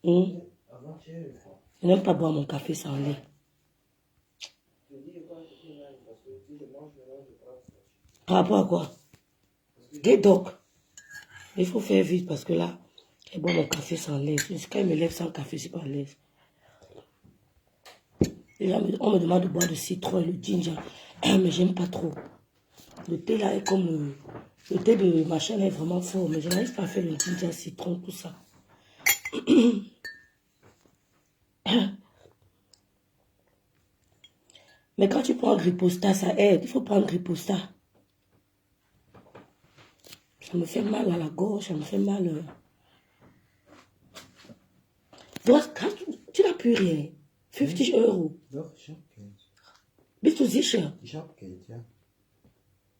Je n'aime pas boire mon café sans lait. Par rapport à quoi? Get doc. Il faut faire vite parce que là, je bois mon café sans lait. Quand il me lève sans café, je suis pas à l'aise. On me demande de boire du citron et le ginger. Mais j'aime pas trop. Le thé là est comme le thé de machin est vraiment fort. Mais je n'arrive pas à faire le ginger, citron, tout ça. Mais quand tu prends Griposta, ça aide. Il faut prendre Griposta. Ça me fait mal à la gorge, ça me fait mal. Tu n'as plus rien. 50 €. Doch, ich hab Geld. Bist du sicher? Ich hab Geld, ja.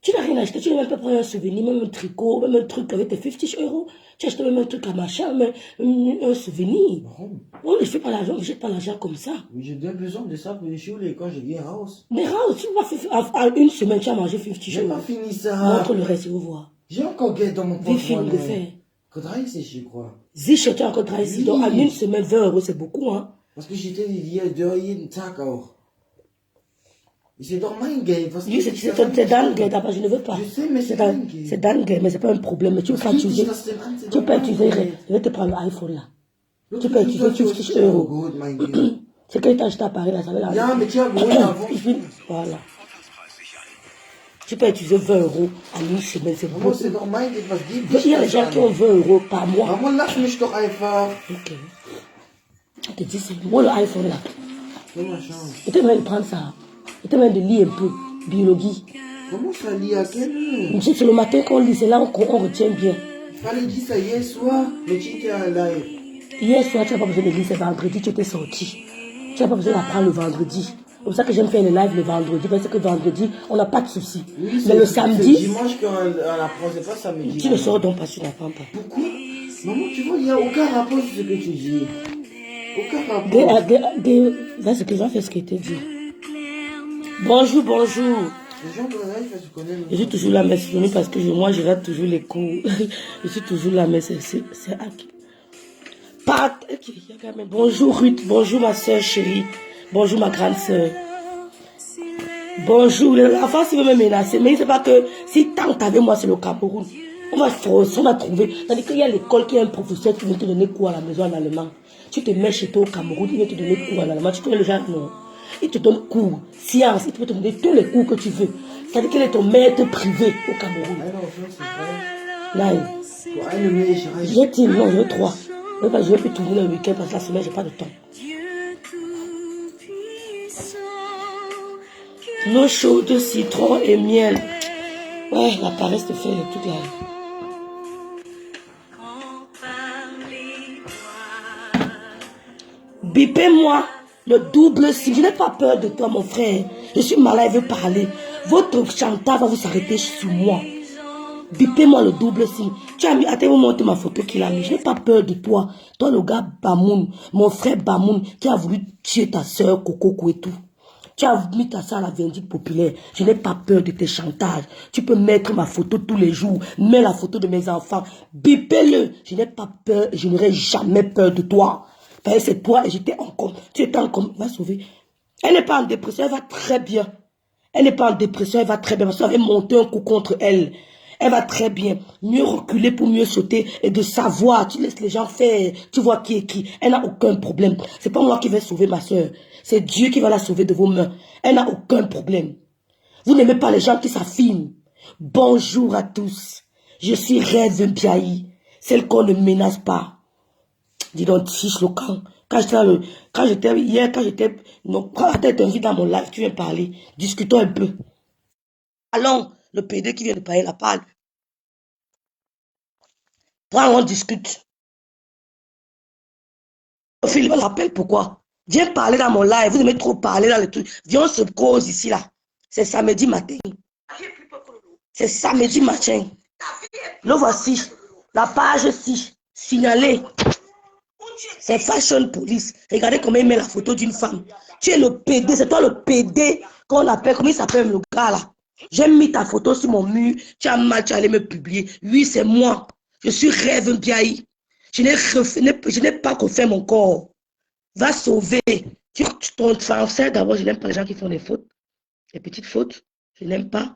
Tu n'as rien acheté, tu n'as même pas pris un souvenir, même un tricot, même un truc avec tes 50 €. Tu as acheté même un truc à machin, même un souvenir. Warum? On ne fait pas l'argent, on ne jette pas l'argent comme ça. Oui, j'ai besoin de ça pour les Schule quand je viens raus. Mais raus, tu vas faire en une semaine, tu as mangé 50 J'ai €. pas fini ça. Montre le reste, vous voir. J'ai encore Geld dans mon Wie viel porte-monnaie. ungefähr? Que 30, je crois. Sicher, tu as encore 30 Oui. Donc en une semaine, 20 €, c'est beaucoup, hein. Parce que j'étais hier jeden Tag auch. C'est doch mein Geld. Was Oui, c'est dein Geld, aber je ne veux pas. Je sais, mais c'est dein mein Geld. C'est dein Geld, mais c'est pas un problème. Mais tu peux pas utiliser. Tu peux utiliser. Je vais te prendre l'iPhone là. Tu peux utiliser 50 €. C'est quand tu as acheté l'appareil là, ça va là. Ja, mais tu as besoin avant. Voilà. Tu peux utiliser 20 € en une semaine, c'est Maman, beaucoup. c'est doch mein Geld. Was gibt es? Il y a des gens qui ont 20 € par mois. Maman, lass mich doch einfach. Ok. Je te dis, c'est moi le iPhone là. C'est ma chance. Je t'aimerais de prendre ça. Je t'aimerais de lire un peu. Biologie. Comment ça lit à quelle heure? C'est le matin qu'on lit, c'est là qu'on retient bien. Il fallait dire ça hier soir, mais tu étais en live. Hier soir, tu n'as pas besoin de lire, c'est vendredi, tu étais sorti. Tu n'as pas besoin d'apprendre le vendredi. C'est pour ça que j'aime faire le live le vendredi, parce que vendredi, on n'a pas de soucis. Oui, mais le samedi, c'est dimanche qu'on apprend, c'est pas samedi. Tu ne sors donc pas, tu n'apprends pas. Pourquoi? Maman, tu vois, il n'y a aucun rapport sur ce que tu dis. Aucun rapport. Là, c'est que je vais faire ce qui était dit. Bonjour, bonjour. Les gens dans la live, ils se connaissent. Je suis toujours là, mais c'est venu parce que moi, je rate toujours les cours. Je suis toujours là, mais c'est Pat. Bonjour Ruth, bonjour ma soeur chérie. Bonjour ma grande soeur. Bonjour. L'enfant, s'il veut me menacer, mais il ne sait pas que si tant avec moi, c'est le Cameroun. On va trouver. C'est-à-dire qu'il y a l'école qui a un professeur qui vient te donner cours à la maison en allemand. Tu te mets chez toi au Cameroun, il vient te donner cours en allemand. Tu connais le genre, non. Il te donne cours, science, il peut te donner tous les cours que tu veux. C'est-à-dire qu'il est ton maître privé au Cameroun. Là, j'ai dit non, je veux 3. Je ne vais plus tourner le week-end parce que la semaine, je n'ai pas de temps. L'eau chaude, citron et miel. Ouais, la paresse te fait le truc là. Bipez-moi le double signe. Je n'ai pas peur de toi, mon frère. Je suis malade, je veux parler. Votre chantage va vous s'arrêter sur moi. Bipez-moi le double signe. Tu as mis, attends, monter ma photo qu'il a mis. Je n'ai pas peur de toi. Toi, le gars Bamoun, mon frère Bamoun, qui a voulu tuer ta soeur Coco et tout. Tu as mis ta soeur à la vindicte populaire. Je n'ai pas peur de tes chantages. Tu peux mettre ma photo tous les jours. Mets la photo de mes enfants. Bipez-le. Je n'ai pas peur. Je n'aurai jamais peur de toi. C'est toi et j'étais en com. Tu étais en com. Va sauver. Elle n'est pas en dépression. Elle va très bien. Elle n'est pas en dépression. Elle va très bien. Parce qu'on avait monté un coup contre elle. Elle va très bien. Mieux reculer pour mieux sauter et de savoir. Tu laisses les gens faire. Tu vois qui est qui. Elle n'a aucun problème. C'est pas moi qui vais sauver ma soeur. C'est Dieu qui va la sauver de vos mains. Elle n'a aucun problème. Vous n'aimez pas les gens qui s'affirment. Bonjour à tous. Je suis Rêve Biaï. Celle qu'on ne menace pas. Dis donc, fiche le camp. Quand j'étais invité dans mon live, tu viens parler. Discutons un peu. Allons, le PD qui vient de parler la parle. Prends, on discute. Philippe l'appelle pourquoi? Viens parler dans mon live. Vous aimez trop parler dans les trucs. Viens, on se cause ici, là. C'est samedi matin. C'est samedi matin. Le voici. La page 6. Signalé. C'est Fashion Police. Regardez comment il met la photo d'une femme. Tu es le PD. C'est toi le PD qu'on appelle. Comment il s'appelle le gars, là? J'ai mis ta photo sur mon mur. Tu as mal, tu allais me publier. Oui, c'est moi. Je suis Rêve Biaï. Je n'ai pas refait mon corps. Va sauver. Ton français, d'abord, je n'aime pas les gens qui font des fautes. Les petites fautes, je n'aime pas.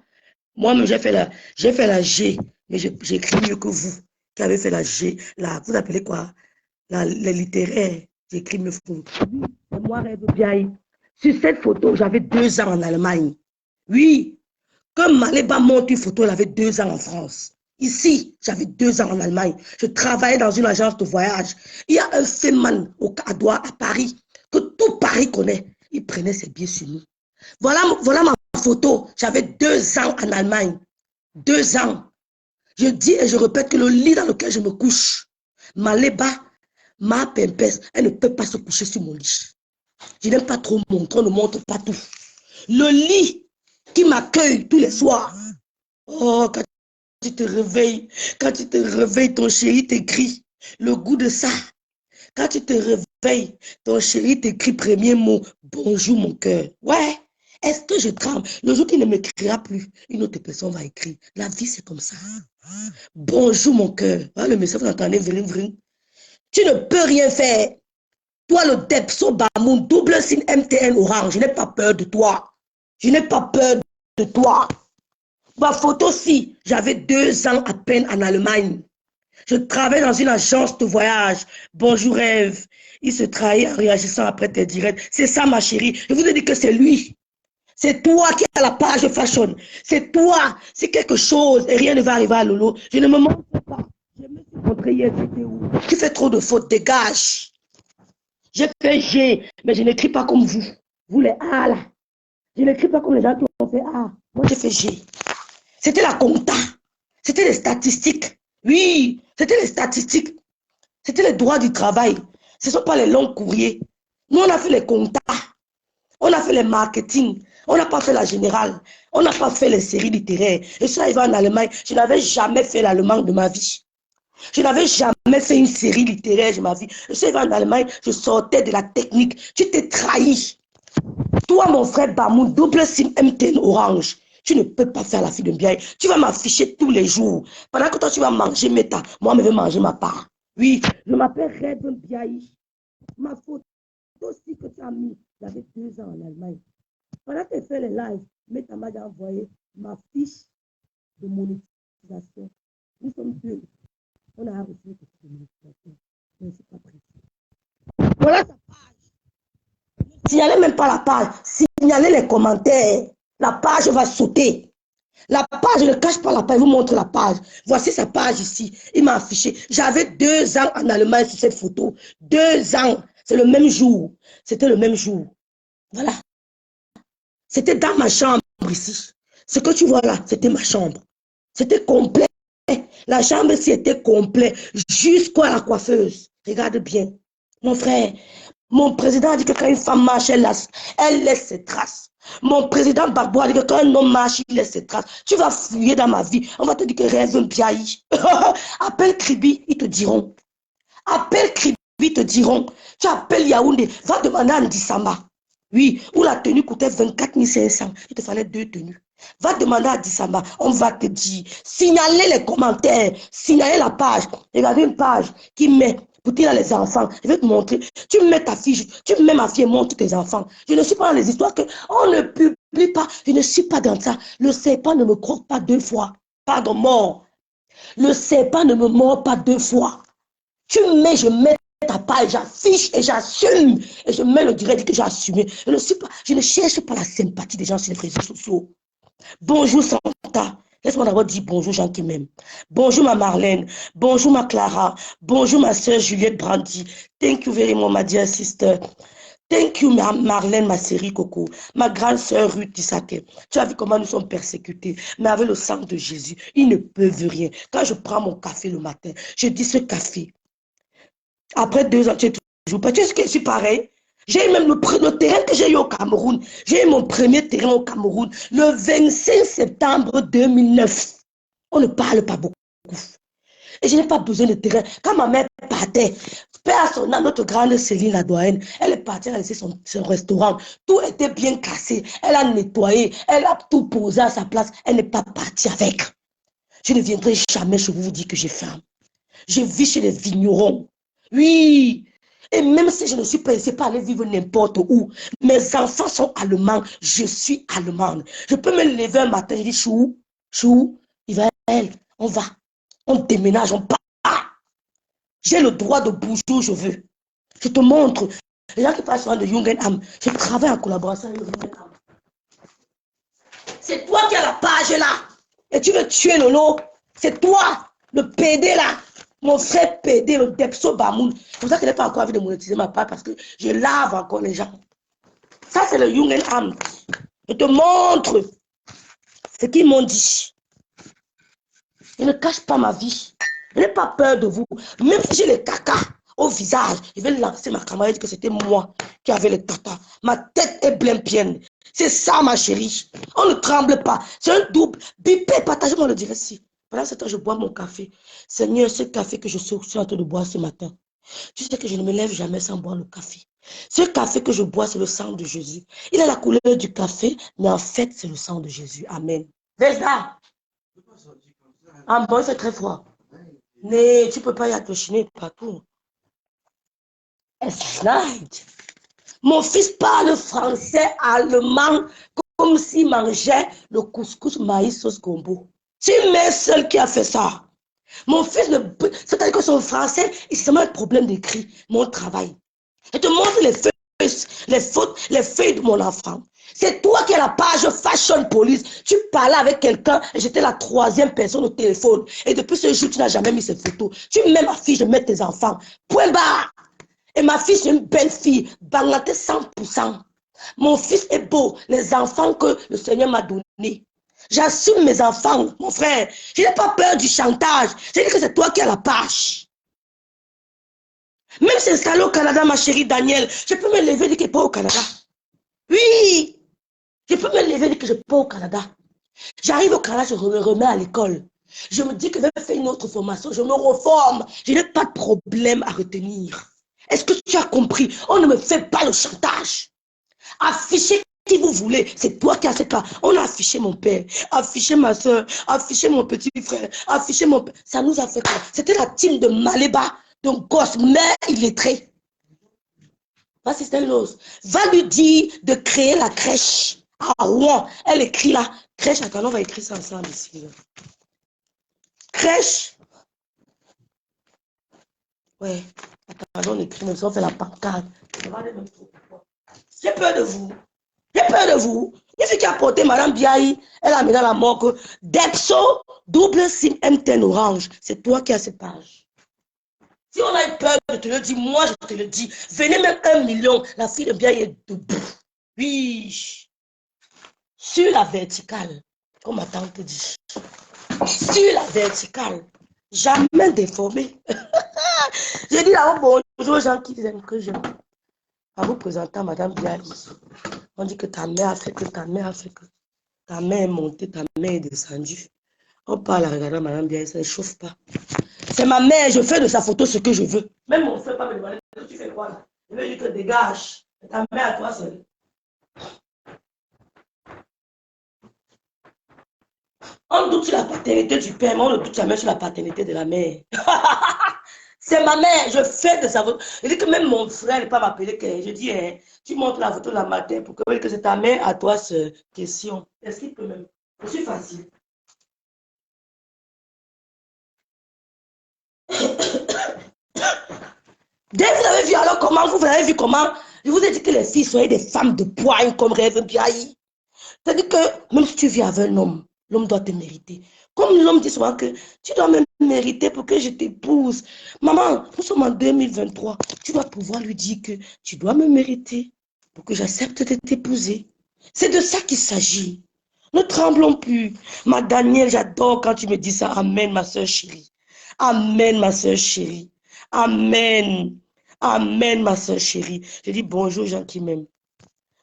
Moi-même, j'ai fait la G, mais j'écris mieux que vous, qui avez fait la G. Vous appelez quoi? Les littéraires. J'écris mieux que vous. Oui, c'est moi, Rêve Biaï. Sur cette photo, j'avais 2 ans en Allemagne. Oui, comme Maléba monte une photo, elle avait 2 ans en France. Ici, j'avais 2 ans en Allemagne. Je travaillais dans une agence de voyage. Il y a un féman à Paris, que tout Paris connaît. Il prenait ses billets sur nous. Voilà ma photo. J'avais 2 ans en Allemagne. 2 ans. Je dis et je répète que le lit dans lequel je me couche, Maléba, ma pimpesse, elle ne peut pas se coucher sur mon lit. Je n'aime pas trop montrer, on ne montre pas tout. Le lit qui m'accueille tous les soirs. Oh, quand tu te réveilles, ton chéri t'écrit le goût de ça. Quand tu te réveilles, ton chéri t'écrit premier mot, bonjour mon cœur. Ouais, est-ce que je tremble? Le jour qu'il ne m'écrira plus, une autre personne va écrire. La vie, c'est comme ça. Bonjour mon cœur. Ah, le message, vous entendez, vring, vring. Tu ne peux rien faire. Toi, le Depso Bamoun, double signe MTN orange, je n'ai pas peur de toi. Je n'ai pas peur de toi. Ma photo, si, j'avais 2 ans à peine en Allemagne. Je travaillais dans une agence de voyage. Bonjour Rêve. Il se trahit en réagissant après tes directs. C'est ça, ma chérie. Je vous ai dit que c'est lui. C'est toi qui as la page fashion. C'est toi. C'est quelque chose et rien ne va arriver à Lolo. Je ne me montre pas. Je me suis montré hier. Tu fais trop de fautes. Dégage. J'ai fait G, mais je n'écris pas comme vous. Vous les A là. Je n'écris pas comme les gens qui ont fait A. Moi, j'ai fait G. C'était la compta. C'était les statistiques. Oui, c'était les statistiques. C'était les droits du travail. Ce ne sont pas les longs courriers. Nous, on a fait les comptas. On a fait les marketing. On n'a pas fait la générale. On n'a pas fait les séries littéraires. Et ça, il va en Allemagne. Je n'avais jamais fait l'allemand de ma vie. Je n'avais jamais fait une série littéraire de ma vie. Je suis en Allemagne, je sortais de la technique. Tu t'es trahi. Toi, mon frère Bamoun, double SIM MTN orange. Tu ne peux pas faire la fille de bien. Tu vas m'afficher tous les jours. Pendant que toi, tu vas manger Meta, moi, je vais manger ma part. Oui, je m'appelle Rêve Biaï. Ma photo aussi que tu as mis, j'avais 2 ans en Allemagne. Pendant que tu fais les lives, Meta m'a envoyé ma fiche de monétisation. Nous sommes 2. On a reçu une petite monétisation. Je ne suis pas prêt. Voilà sa page. Signalez même pas la page. Signalez les commentaires. La page va sauter. La page, je ne cache pas la page, je vous montre la page. Voici sa page ici. Il m'a affiché. J'avais 2 ans en Allemagne sur cette photo. 2 ans. C'est le même jour. C'était le même jour. Voilà. C'était dans ma chambre ici. Ce que tu vois là, c'était ma chambre. C'était complet. La chambre ici était complète. Jusqu'à la coiffeuse. Regarde bien. Mon frère, mon président a dit que quand une femme marche, elle laisse ses traces. Mon président Bagbo a dit que quand un homme marche, il laisse ses traces. Tu vas fouiller dans ma vie. On va te dire que Rêve Biaï. Appelle Kribi, ils te diront. Appelle Kribi, ils te diront. Tu appelles Yaoundé, va demander à Ndissamba. Oui, où la tenue coûtait 24 500. Il te fallait 2 tenues. Va demander à Ndissamba, on va te dire. Signalez les commentaires, signalez la page. Regardez une page qui met pour dire à les enfants. Je vais te montrer. Tu mets ta fille, tu mets ma fille et montre tes enfants. Je ne suis pas dans les histoires qu'on ne publie pas. Je ne suis pas dans ça. Le serpent ne me croque pas 2 fois. Pardon, mort. Le serpent ne me mord pas 2 fois. Tu mets, je mets ta page, j'affiche et j'assume. Et je mets le direct que j'ai assumé. Je ne cherche pas la sympathie des gens sur les réseaux sociaux. Bonjour Santa. Laisse-moi d'abord dire bonjour gens qui m'aiment. Bonjour ma Marlène. Bonjour ma Clara. Bonjour ma soeur Juliette Brandy. Thank you very much, my dear sister. Thank you, Marlène, ma série Coco. Ma grande soeur Ruth Tisake. Tu as vu comment nous sommes persécutés. Mais avec le sang de Jésus, ils ne peuvent rien. Quand je prends mon café le matin, je dis ce café. Après 2 ans, tu es toujours pas. Tu sais que je suis pareil. J'ai eu même le terrain que j'ai eu au Cameroun. J'ai eu mon premier terrain au Cameroun le 25 septembre 2009. On ne parle pas beaucoup. Et je n'ai pas besoin de terrain. Quand ma mère partait, paix à son âme, notre grande Céline, la doyenne, elle est partie, elle a laissé son restaurant. Tout était bien cassé. Elle a nettoyé. Elle a tout posé à sa place. Elle n'est pas partie avec. Je ne viendrai jamais chez vous dire que j'ai faim. Je vis chez les vignerons. Oui. Et même si je ne suis pas ici, pas aller vivre n'importe où, mes enfants sont allemands, je suis allemande. Je peux me lever un matin, je dis, chou, chou, il va, elle, on déménage, on part. J'ai le droit de bouger où je veux. Je te montre. Les gens qui passent sur de Jungenham, je travaille en collaboration avec Jungenham. C'est toi qui as la page là. Et tu veux tuer Lolo. C'est toi, le PD là. Mon frère PD, le Depso Bamoun. C'est pour ça qu'il n'est pas encore envie de monétiser ma part parce que je lave encore les gens. Ça, c'est le Jungenham. Je te montre ce qu'ils m'ont dit. Je ne cache pas ma vie. Je n'ai pas peur de vous. Même si j'ai les caca au visage, je vais lancer ma camarade que c'était moi qui avais les caca. Ma tête est bien pleine. C'est ça, ma chérie. On ne tremble pas. C'est un double. Bipé, partagez-moi le direct ici. Pendant ce temps, je bois mon café. Seigneur, ce café que je suis en train de boire ce matin, tu sais que je ne me lève jamais sans boire le café. Ce café que je bois, c'est le sang de Jésus. Il a la couleur du café, mais en fait, c'est le sang de Jésus. Amen. Vesda. Ah bon, c'est très froid. Mais tu ne peux pas y accrocher partout. It's night. Mon fils parle français, allemand, comme s'il mangeait le couscous maïs sauce gombo. C'est mes seul qui a fait ça. Mon fils, c'est-à-dire que son français, c'est seulement un problème d'écrit, mon travail. Je te montre les feuilles de mon enfant. C'est toi qui as la page Fashion Police. Tu parlais avec quelqu'un et j'étais la troisième personne au téléphone. Et depuis ce jour, tu n'as jamais mis ces photos. Tu mets ma fille, je mets tes enfants. Point barre. Et ma fille, c'est une belle fille. Bangaté 100%. Mon fils est beau. Les enfants que le Seigneur m'a donnés. J'assume mes enfants, mon frère. Je n'ai pas peur du chantage. Je dis que c'est toi qui as la page. Même si c'est au Canada, ma chérie Daniel, je peux me lever et dire que je ne suis pas au Canada. Oui, je peux me lever et dire que je ne suis pas au Canada. J'arrive au Canada, je me remets à l'école. Je me dis que je vais faire une autre formation, je me reforme. Je n'ai pas de problème à retenir. Est-ce que tu as compris? On ne me fait pas le chantage. Affichez qui vous voulez. C'est toi qui as cette part. On a affiché mon père, affiché ma soeur, affiché mon petit frère, affiché mon père. Ça nous a fait quoi? C'était la team de Maléba, donc gosse, mère illettrée. Va, Sister Rose, va lui dire de créer la crèche à Rouen. Elle écrit là. Crèche, attends, on va écrire ça ensemble ici. Crèche. Ouais. Attends, on écrit, même si on fait la pancarte. J'ai peur de vous. J'ai peur de vous. Il suffit qui a porté Madame Biaï, elle a mis dans la morgue. Depso, double sim MTN orange. C'est toi qui as cette page. Si on a eu peur de te le dire, moi je te le dis. Venez même 1 million. La fille de Biaï est debout. Oui. Sur la verticale, comme ma tante dit. Sur la verticale. Jamais déformé. J'ai dit là-haut bonjour aux gens qui aiment que j'aime. En vous présentant Madame Biaï. On dit que ta mère a fait que, ta mère a fait que. Ta mère est montée, ta mère est descendue. On parle en regardant Madame Biaï, ça ne chauffe pas. C'est ma mère, je fais de sa photo ce que je veux. Même mon frère pas me demander ce que tu fais quoi là. Je veux dire que dégage. Ta mère à toi seule. On doute sur la paternité du père, mais on ne doute jamais sur la paternité de la mère. C'est ma mère, je fais de sa photo. Je dis que même mon frère ne pas m'appeler. Je dis, hein, tu montres la photo la matin pour que c'est ta mère à toi, ce question. Est-ce qu'il peut même? Je suis facile. Dès que vous avez vu alors comment, vous avez vu comment, je vous ai dit que les filles soient des femmes de poigne comme Rêve Biaï. C'est-à-dire que même si tu vis avec un homme, l'homme doit te mériter. Comme l'homme dit souvent que tu dois me mériter pour que je t'épouse. Maman, nous sommes en 2023. Tu dois pouvoir lui dire que tu dois me mériter pour que j'accepte de t'épouser. C'est de ça qu'il s'agit. Ne tremblons plus. Ma Danielle, j'adore quand tu me dis ça. Amen, ma soeur chérie. Amen, ma soeur chérie. Amen. Amen, ma soeur chérie. Je dis bonjour, gens qui m'aiment.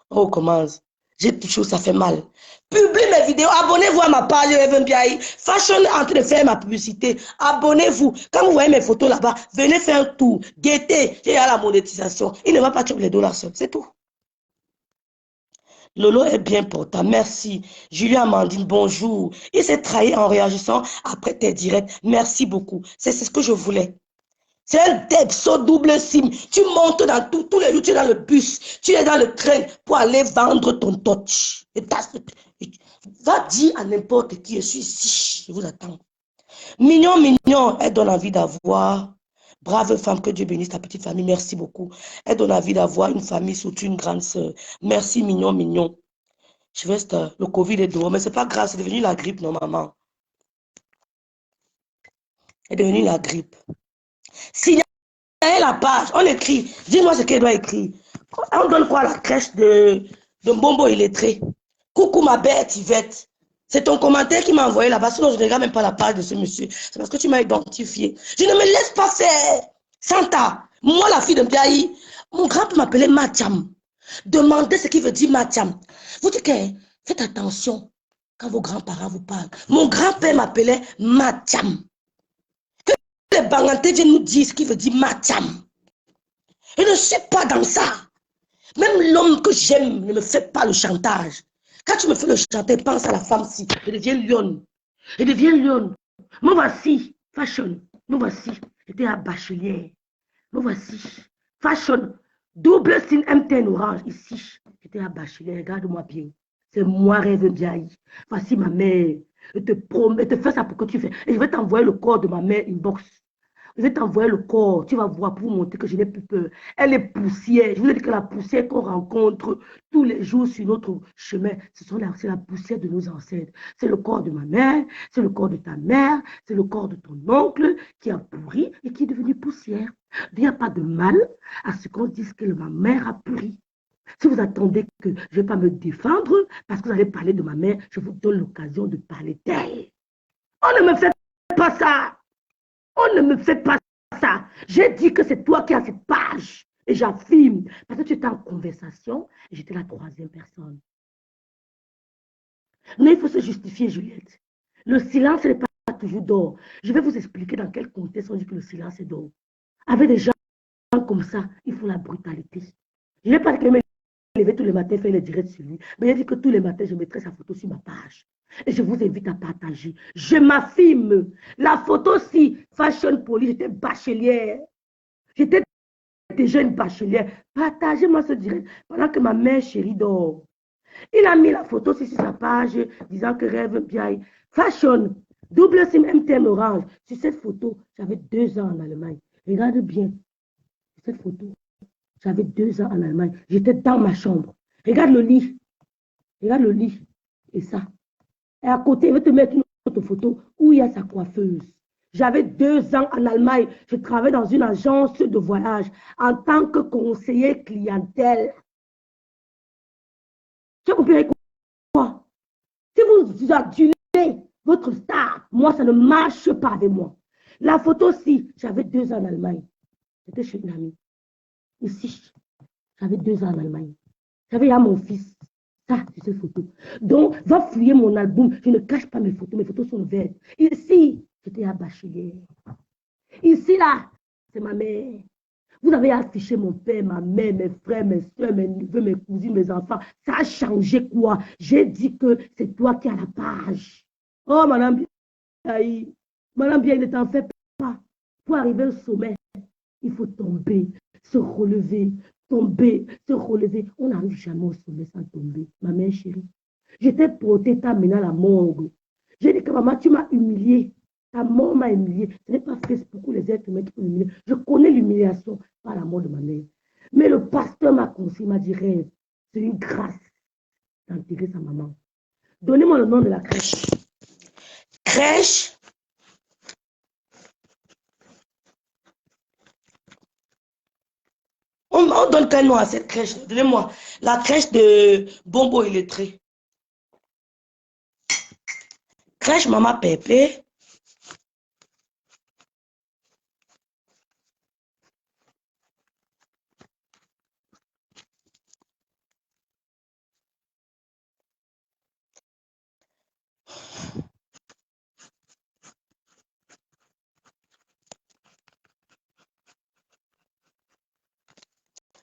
On commence. J'ai touché, ça fait mal. Publie mes vidéos. Abonnez-vous à ma page Reverend Biaï. Fashion en train de faire ma publicité. Abonnez-vous. Quand vous voyez mes photos là-bas, venez faire un tour. Guettez. Il y a la monétisation. Il ne va pas tuer les dollars seuls. C'est tout. Lolo est bien portant. Merci. Julien Amandine, bonjour. Il s'est trahi en réagissant après tes directs. Merci beaucoup. C'est ce que je voulais. C'est un depso double SIM. Tu montes dans tous les jours, tu es dans le bus, tu es dans le train pour aller vendre ton touch. Va dire à n'importe qui, je suis ici, je vous attends. Mignon, mignon, elle donne envie d'avoir. Brave femme, que Dieu bénisse ta petite famille, merci beaucoup. Elle donne envie d'avoir une famille, surtout une grande sœur. Merci, mignon, mignon. Je reste, le Covid est dehors, mais c'est pas grave, c'est devenu la grippe, non, maman. C'est devenu la grippe. Signalez la page, on écrit. Dis-moi ce qu'elle doit écrire. On donne quoi à la crèche de Bombo illettré? Coucou ma bête Yvette. C'est ton commentaire qui m'a envoyé là-bas. Sinon, je ne regarde même pas la page de ce monsieur. C'est parce que tu m'as identifié. Je ne me laisse pas faire. Santa, moi, la fille de Biaï, mon grand-père m'appelait Matiam. Demandez ce qui veut dire Matiam. Vous dites que faites attention quand vos grands-parents vous parlent. Mon grand-père m'appelait Matiam. Les Bangantais viennent nous dire ce qui veut dire Matiam. Je ne suis pas dans ça. Même l'homme que j'aime ne me fait pas le chantage. Quand tu me fais le chantage, pense à la femme-ci. Je deviens lionne. Je deviens lionne. Me voici, fashion. Me voici. J'étais à bachelière. Me voici, fashion. Double signe MTN orange. Ici, j'étais à bachelière. Regarde-moi bien. C'est moi, Rêve Ndiaye. Voici ma mère. Je te promets, je te fais ça pour que tu fais. Et je vais t'envoyer le corps de ma mère inbox. Je vais t'envoyer le corps. Tu vas voir pour montrer que je n'ai plus peur. Elle est poussière. Je vous ai dit que la poussière qu'on rencontre tous les jours sur notre chemin, c'est la poussière de nos ancêtres. C'est le corps de ma mère, c'est le corps de ta mère, c'est le corps de ton oncle qui a pourri et qui est devenu poussière. Il n'y a pas de mal à ce qu'on dise que ma mère a pourri. Si vous attendez que je ne vais pas me défendre parce que vous allez parler de ma mère, je vous donne l'occasion de parler d'elle. On ne me fait pas ça. On ne me fait pas ça. J'ai dit que c'est toi qui as cette page. Et j'affirme. Parce que tu étais en conversation et j'étais la troisième personne. Mais il faut se justifier, Juliette. Le silence n'est pas toujours d'or. Je vais vous expliquer dans quel contexte on dit que le silence est d'or. Avec des gens comme ça, il faut la brutalité. Je n'ai pas dit que je me lever tous les matins, faire les directs sur lui. Mais j'ai dit que tous les matins, je mettrai sa photo sur ma page. Et je vous invite à partager. Je m'affirme. La photo-ci, Fashion Police, j'étais bachelière. J'étais déjà une bachelière. Partagez-moi ce direct pendant que ma mère chérie dort. Il a mis la photo sur sa page disant que Rêve Biaï. Fashion, double SIM MTN orange. Sur cette photo, j'avais 2 ans en Allemagne. Regarde bien. Cette photo, j'avais 2 ans en Allemagne. J'étais dans ma chambre. Regarde le lit. Regarde le lit. Et ça. Et à côté, il va te mettre une autre photo où il y a sa coiffeuse. J'avais 2 ans en Allemagne. Je travaillais dans une agence de voyage en tant que conseiller clientèle. Tu as compris quoi? Si vous adulez votre star, moi, ça ne marche pas avec moi. La photo-ci, j'avais 2 ans en Allemagne. J'étais chez une amie. Ici, j'avais 2 ans en Allemagne. J'avais à mon fils. Ça, c'est cette photo. Donc, va fouiller mon album. Je ne cache pas mes photos. Mes photos sont vertes. Ici, j'étais à bachelier. Ici, là, c'est ma mère. Vous avez affiché mon père, ma mère, mes frères, mes soeurs, mes neveux, mes cousines, mes enfants. Ça a changé quoi? J'ai dit que c'est toi qui as la page. Oh, madame Biaï. Madame Biaï, ne t'en fais pas. Pour arriver au sommet, il faut tomber, se relever, tomber, se relever. On n'arrive jamais au sommet sans tomber. Ma mère chérie, j'étais portée t'amener à la morgue. J'ai dit que maman, tu m'as humiliée. Ta mort m'a humiliée. Ce n'est pas Facebook ou les êtres humains qui m'ont humiliée. Je connais l'humiliation par la mort de ma mère. Mais le pasteur m'a conseillé, m'a dit, Rêve, c'est une grâce d'enterrer sa maman. Donnez-moi le nom de la crèche. Crèche. On donne quel nom à cette crèche? Donnez-moi. La crèche de Bombo illettré. Crèche Maman Pépé.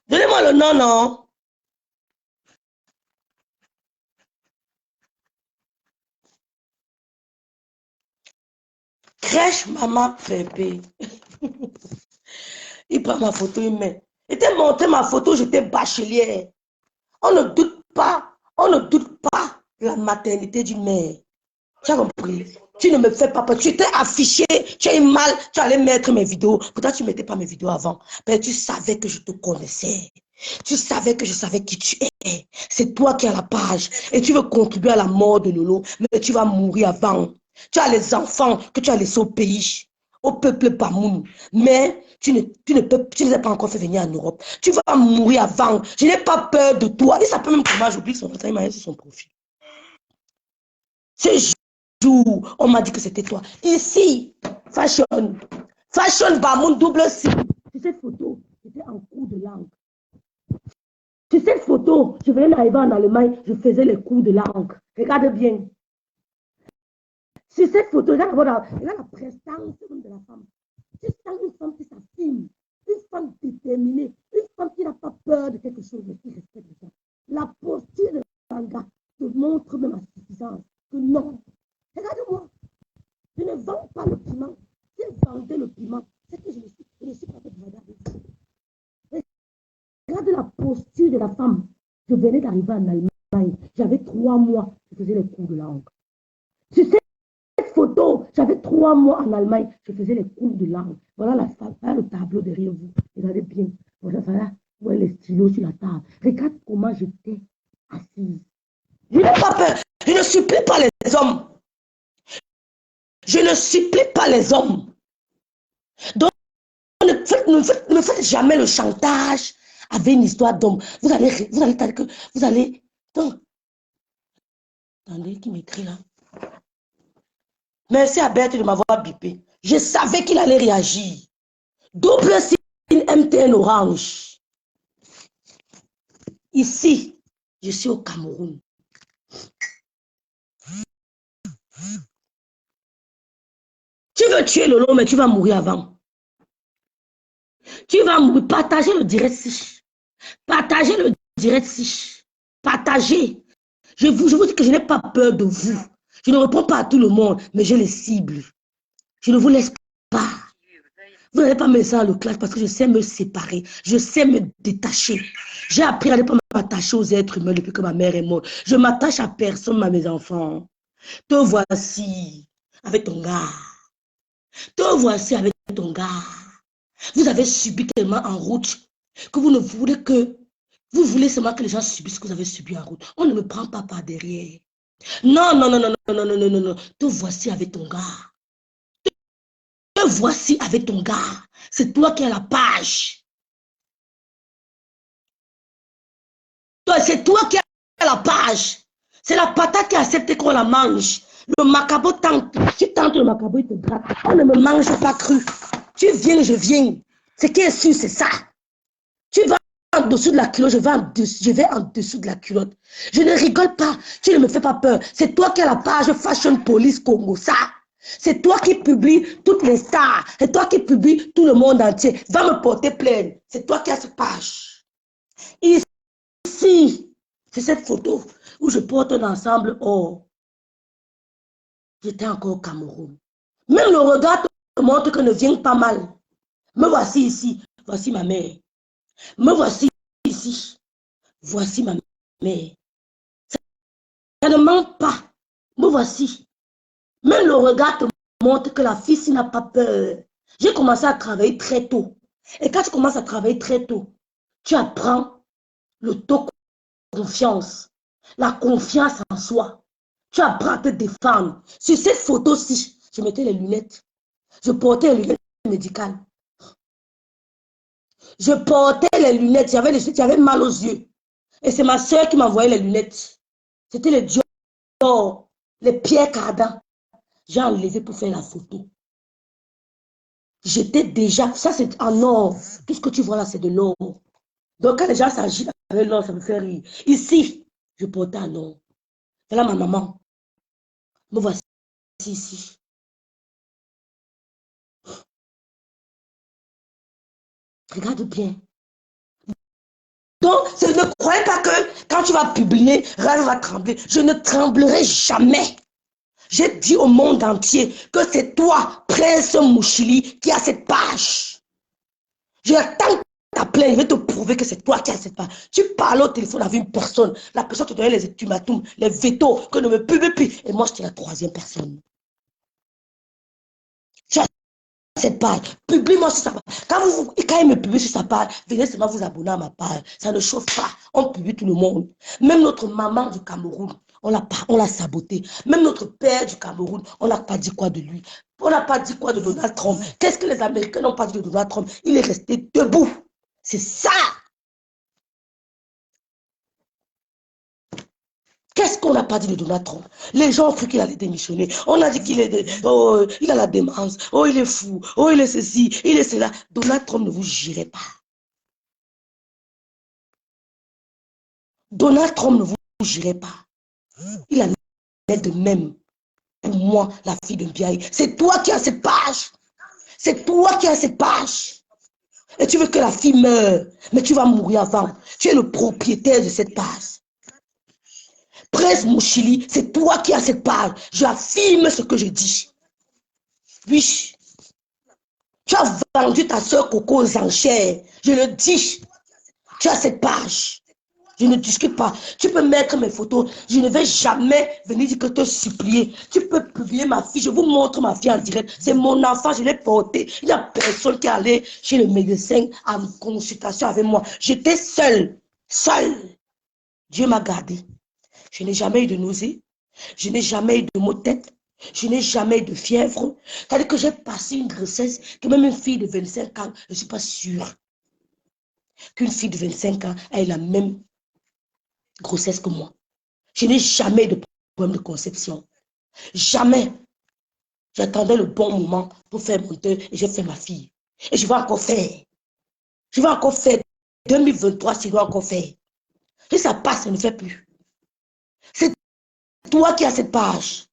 Donnez-moi le nom, non? Crèche Maman Pépé. prend ma photo, il met. Il t'a montré ma photo, j'étais bachelière. On ne doute pas de la maternité d'une mère. Tu as compris? Tu ne me fais pas peur. Tu étais affiché, tu as eu mal, tu allais mettre mes vidéos. Pourtant, tu ne mettais pas mes vidéos avant. Mais tu savais que je te connaissais. Tu savais que je savais qui tu es. C'est toi qui as la page. Et tu veux contribuer à la mort de Lolo. Mais tu vas mourir avant. Tu as les enfants que tu as laissés au pays, au peuple Bamoun. Mais tu ne les as pas encore fait venir en Europe. Tu vas mourir avant. Je n'ai pas peur de toi. Il s'appelle même comment, j'oublie son nom, il m'a mis sur son profil. Ce jour, on m'a dit que c'était toi. Ici, Fashion Bamoun double C. Sur cette photo, j'étais en cours de langue. Sur cette photo, je venais d'arriver en Allemagne, je faisais les cours de langue. Regarde bien. Sur cette photo, regarde la prestance de la femme. Tu sens une femme qui s'affirme, une femme déterminée, une femme qui n'a pas peur de quelque chose, mais qui respecte ça. La posture de Tanga te montre même la suffisance. Que non. Regarde-moi. Je ne vends pas le piment. Si je vendais le piment, c'est que je ne suis pas fait de avec vous. Regarde la posture de la femme. Je venais d'arriver en Allemagne. J'avais 3 mois. Je faisais les cours de langue. Sur cette photo, j'avais 3 mois en Allemagne. Je faisais les cours de langue. Voilà la femme. Voilà le tableau derrière vous. Regardez bien. Voilà. Voilà les stylos sur la table. Regarde comment j'étais assise. Je n'ai pas peur. Je ne supplie pas les hommes. Je ne supplie pas les hommes. Donc, ne faites jamais le chantage avec une histoire d'homme. Vous allez donc, attendez, qui m'écrit là? Merci à Berthe de m'avoir bipé. Je savais qu'il allait réagir. Double signe MTN orange. Ici, je suis au Cameroun. Tu veux tuer Lolo, mais tu vas mourir avant. Tu vas mourir. Partagez le direct si. Partagez le direct si. Partagez. Je vous dis que je n'ai pas peur de vous. Je ne réponds pas à tout le monde, mais je les cible. Je ne vous laisse pas. Vous n'allez pas me laisser dans le classe parce que je sais me séparer. Je sais me détacher. J'ai appris à ne pas m'attacher aux êtres humains depuis que ma mère est morte. Je m'attache à personne, à mes enfants. Te voici avec ton gars. Te voici avec ton gars. Vous avez subi tellement en route que vous ne voulez que... Vous voulez seulement que les gens subissent ce que vous avez subi en route. On ne me prend pas par derrière. Non. Te voici avec ton gars. Te voici avec ton gars. C'est toi qui as la page. C'est toi qui as la page. C'est la patate qui accepte qu'on la mange. Le macabo tente. Tu tentes le macabo, il te gratte. On ne me mange pas cru. Tu viens, je viens. Ce qui est sûr, c'est ça. Tu vas en dessous de la culotte, je vais en dessous de la culotte. Je ne rigole pas. Tu ne me fais pas peur. C'est toi qui as la page Fashion Police Congo, ça. C'est toi qui publies toutes les stars. C'est toi qui publies tout le monde entier. Va me porter plainte. C'est toi qui as cette page. Ici, c'est cette photo où je porte un ensemble or. J'étais encore au Cameroun. Même le regard te montre que ne vient pas mal. Me voici ici. Voici ma mère. Me voici ici. Voici ma mère. Ça ne manque pas. Me voici. Même le regard te montre que la fille s'il n'a pas peur. J'ai commencé à travailler très tôt. Et quand tu commences à travailler très tôt, tu apprends l'autoconfiance, la confiance en soi. Tu apprends à te défendre. Sur cette photo-ci, je mettais les lunettes. Je portais les lunettes médicales. Je portais les lunettes. J'avais mal aux yeux. Et c'est ma soeur qui m'envoyait les lunettes. C'était les Dior, les Pierre Cardin. J'ai enlevé pour faire la photo. J'étais déjà... Ça, c'est en or. Tout ce que tu vois là, c'est de l'or. Donc, quand les gens s'agitent avec l'or, ça me fait rire. Ici, je portais un or. Voilà ma maman. Me voici ici. Regarde bien. Donc, ne croyez pas que quand tu vas publier, rien va trembler. Je ne tremblerai jamais. J'ai dit au monde entier que c'est toi, Prince Mouchili, qui a cette page. J'attends ta plainte, je vais te prouver que c'est toi qui as cette part. Tu parles au téléphone avec une personne, la personne te donnait les ultimatums, les vétos, que ne me publie plus. Et moi, j'étais la troisième personne. Tu as cette page, publie-moi sur sa page. Quand il me publie sur sa page, venez seulement vous abonner à ma page. Ça ne chauffe pas. On publie tout le monde. Même notre maman du Cameroun, on l'a saboté. Même notre père du Cameroun, on n'a pas dit quoi de lui. On n'a pas dit quoi de Donald Trump. Qu'est-ce que les Américains n'ont pas dit de Donald Trump? Il est resté debout. C'est ça. Qu'est-ce qu'on n'a pas dit de Donald Trump? Les gens ont cru qu'il allait démissionner. On a dit qu'il il a la démence. Oh, il est fou. Oh, il est ceci. Il est cela. Donald Trump ne vous jurait pas. Donald Trump ne vous jurait pas. Il en est de même. Pour moi, la fille de Biaï. C'est toi qui as cette page. C'est toi qui as cette page. Et tu veux que la fille meure. Mais tu vas mourir avant. Tu es le propriétaire de cette page. Prince Mouchili, c'est toi qui as cette page. J'affirme ce que je dis. Oui. Tu as vendu ta soeur Coco aux enchères. Je le dis. Tu as cette page. Je ne discute pas. Tu peux mettre mes photos. Je ne vais jamais venir dire que te supplier. Tu peux publier ma fille. Je vous montre ma fille en direct. C'est mon enfant. Je l'ai porté. Il n'y a personne qui est allé chez le médecin en consultation avec moi. J'étais seule. Seule. Dieu m'a gardée. Je n'ai jamais eu de nausée. Je n'ai jamais eu de maux de tête. Je n'ai jamais eu de fièvre. C'est-à-dire que j'ai passé une grossesse que même une fille de 25 ans, je ne suis pas sûre qu'une fille de 25 ans ait la même grossesse que moi. Je n'ai jamais eu de problème de conception. Jamais. J'attendais le bon moment pour faire mon deuil et j'ai fait ma fille. Et je vais encore faire. Je vais encore faire. 2023, je dois encore faire. Si ça passe, ça ne fait plus. C'est toi qui as cette page.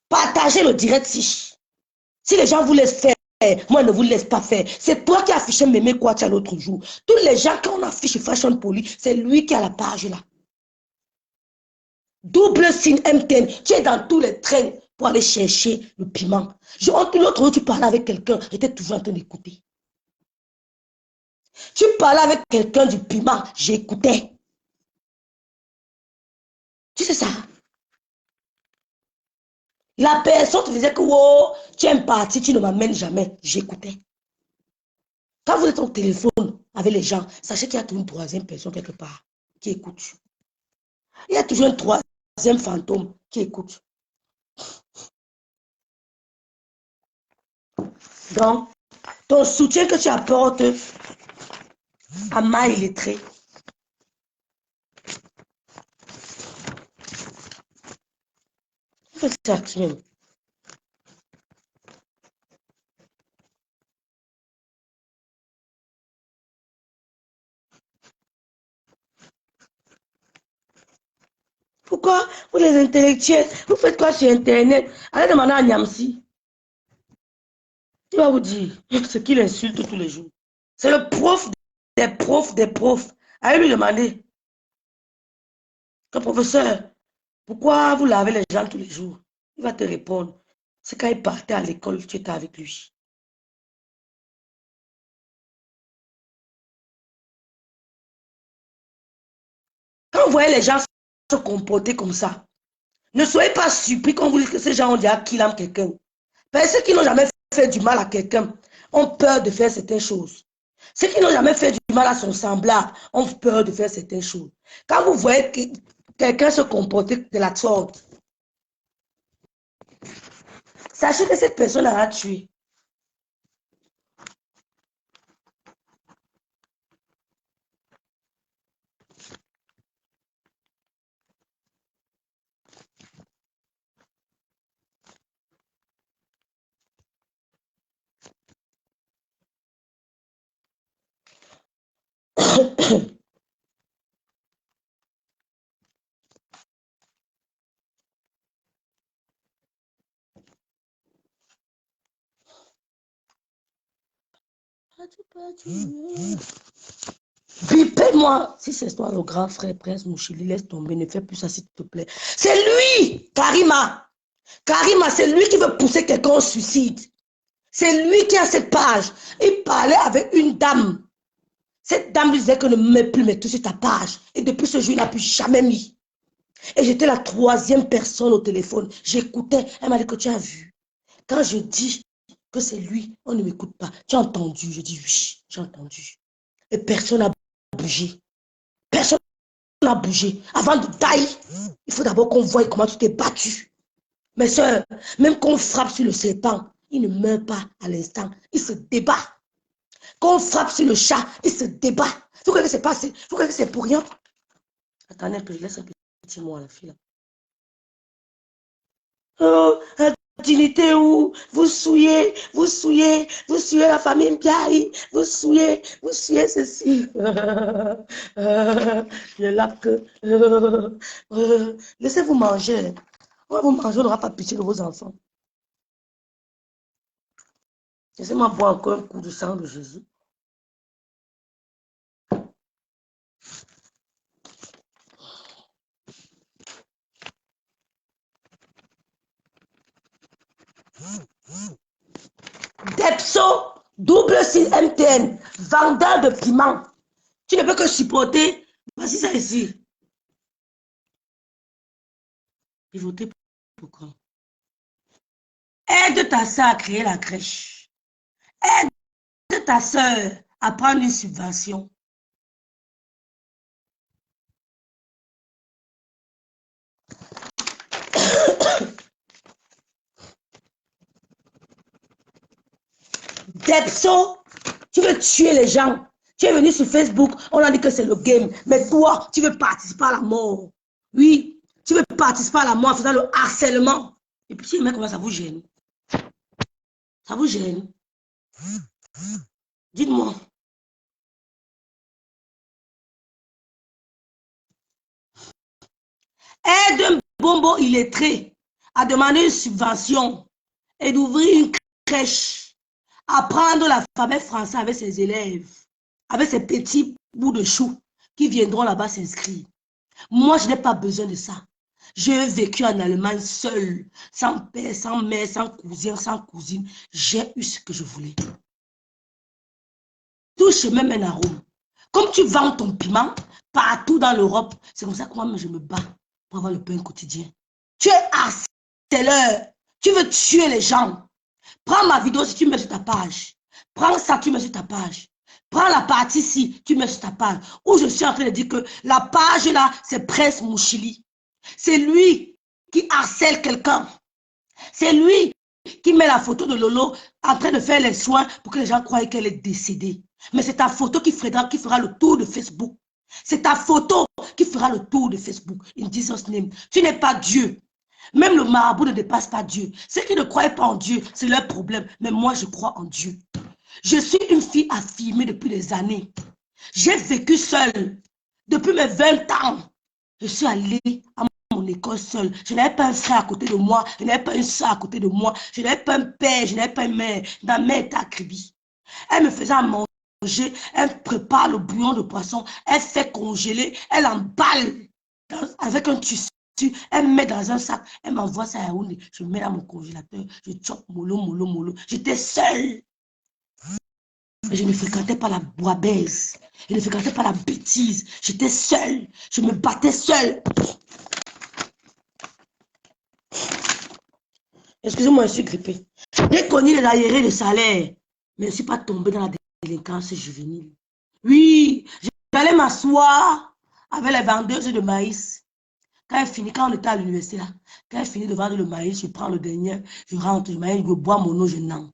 Partagez le direct si les gens vous laissent faire, moi ne vous laisse pas faire. C'est toi qui as affiché Mémé Kouatia l'autre jour. Tous les gens qu'on affiche Fashion Police, c'est lui qui a la page là. Double signe MTN. Tu es dans tous les trains pour aller chercher le piment. L'autre jour, tu parlais avec quelqu'un, j'étais toujours en train d'écouter. Tu parlais avec quelqu'un du piment, j'écoutais. Tu sais ça? La personne te disait que oh, tu es un parti, tu ne m'amènes jamais. J'écoutais. Quand vous êtes au téléphone avec les gens, sachez qu'il y a toujours une troisième personne quelque part qui écoute. Il y a toujours un troisième fantôme qui écoute. Donc, ton soutien que tu apportes à ma illettrée, fais ça même. Pourquoi vous les intellectuels, vous faites quoi sur Internet? Allez demander à Niamsi. Il va vous dire ce qu'il insulte tous les jours. C'est le prof des profs des profs. Allez lui demander. Que professeur, pourquoi vous lavez les gens tous les jours? Il va te répondre. C'est quand il partait à l'école, tu étais avec lui. Quand vous voyez les gens se comporter comme ça, ne soyez pas surpris quand vous dites que ces gens ont déjà killé quelqu'un. Parce que ceux qui n'ont jamais fait du mal à quelqu'un ont peur de faire certaines choses. Ceux qui n'ont jamais fait du mal à son semblable ont peur de faire certaines choses. Quand vous voyez quelqu'un se comporter de la sorte, sachez que cette personne a tué. Bipez-moi. Si c'est toi le grand frère Prince Mouchili, laisse tomber, ne fais plus ça s'il te plaît. C'est lui, Karima. Karima, c'est lui qui veut pousser quelqu'un au suicide. C'est lui qui a cette page. Il parlait avec une dame. Cette dame lui disait que ne me mets plus mes tout sur ta page. Et depuis ce jour, il n'a plus jamais mis. Et j'étais la troisième personne au téléphone. J'écoutais. Elle m'a dit que tu as vu. Quand je dis que c'est lui, on ne m'écoute pas. Tu as entendu? Je dis oui, j'ai entendu. Et personne n'a bougé. Personne n'a bougé. Avant de tailler, il faut d'abord qu'on voie comment tu t'es battu. Mes soeurs, même qu'on frappe sur le serpent, il ne meurt pas à l'instant. Il se débat. Quand on frappe sur le chat, il se débat. Vous croyez que c'est pas, vous croyez que c'est pour rien? Attendez que je laisse un petit mot à la fille là. Oh, dignité où vous souillez la famille Mbiaye, vous souillez ceci. Je là que laissez-vous manger. On va vous manger, on n'aura pas pitié de vos enfants. Laissez-moi boire encore un coup de sang de Jésus. Depso, double signe MTN, vendeur de piment. Tu ne peux que supporter. Voici ça ici. Pivoter pourquoi? Aide ta soeur à créer la crèche. Aide ta soeur à prendre une subvention. Depso, tu veux tuer les gens. Tu es venu sur Facebook, on a dit que c'est le game. Mais toi, tu veux participer à la mort. Oui, tu veux participer à la mort en faisant le harcèlement. Et puis, mais comment ça vous gêne? Ça vous gêne? Dites-moi. Aide un bonbon illettré à demander une subvention et d'ouvrir une crèche, apprendre l'alphabet français avec ses élèves, avec ses petits bouts de chou qui viendront là-bas s'inscrire. Moi, je n'ai pas besoin de ça. J'ai vécu en Allemagne seul, sans père, sans mère, sans cousin, sans cousine. J'ai eu ce que je voulais. Tout chemin mène à Rome. Comme tu vends ton piment partout dans l'Europe, c'est comme ça que moi, je me bats pour avoir le pain quotidien. Tu es harceleur. Tu veux tuer les gens. Prends ma vidéo si tu mets sur ta page. Prends ça, tu mets sur ta page. Prends la partie ici, tu mets sur ta page. Où je suis en train de dire que la page là, c'est Prince Mouchili. C'est lui qui harcèle quelqu'un. C'est lui qui met la photo de Lolo en train de faire les soins pour que les gens croient qu'elle est décédée. Mais c'est ta photo qui fera le tour de Facebook. C'est ta photo qui fera le tour de Facebook. In Jesus' name. Tu n'es pas Dieu. Même le marabout ne dépasse pas Dieu. Ceux qui ne croient pas en Dieu, c'est leur problème. Mais moi, je crois en Dieu. Je suis une fille affirmée depuis des années. J'ai vécu seule. Depuis mes 20 ans, je suis allée à mon école seule. Je n'avais pas un frère à côté de moi. Je n'avais pas une soeur à côté de moi. Je n'avais pas un père. Je n'avais pas une mère. Ma mère était à Kribi. Elle me faisait à manger. Elle prépare le bouillon de poisson. Elle fait congeler. Elle emballe avec un tissu. Elle met dans un sac. Elle m'envoie ça à Yaoundé. Je mets dans mon congélateur. Je chope mollo. J'étais seule. Mais je ne fréquentais pas la bois-baise. Je ne fréquentais pas la bêtise. J'étais seule. Je me battais seule. Excusez-moi, je suis grippée. J'ai connu les arriérés de salaire, mais je ne suis pas tombée dans la délinquance juvénile. Oui, j'allais m'asseoir avec les vendeuses de maïs. Quand on était à l'université là, quand elle finit de vendre le maïs, je prends le dernier, je rentre, le maïs, je bois mon eau, je n'en.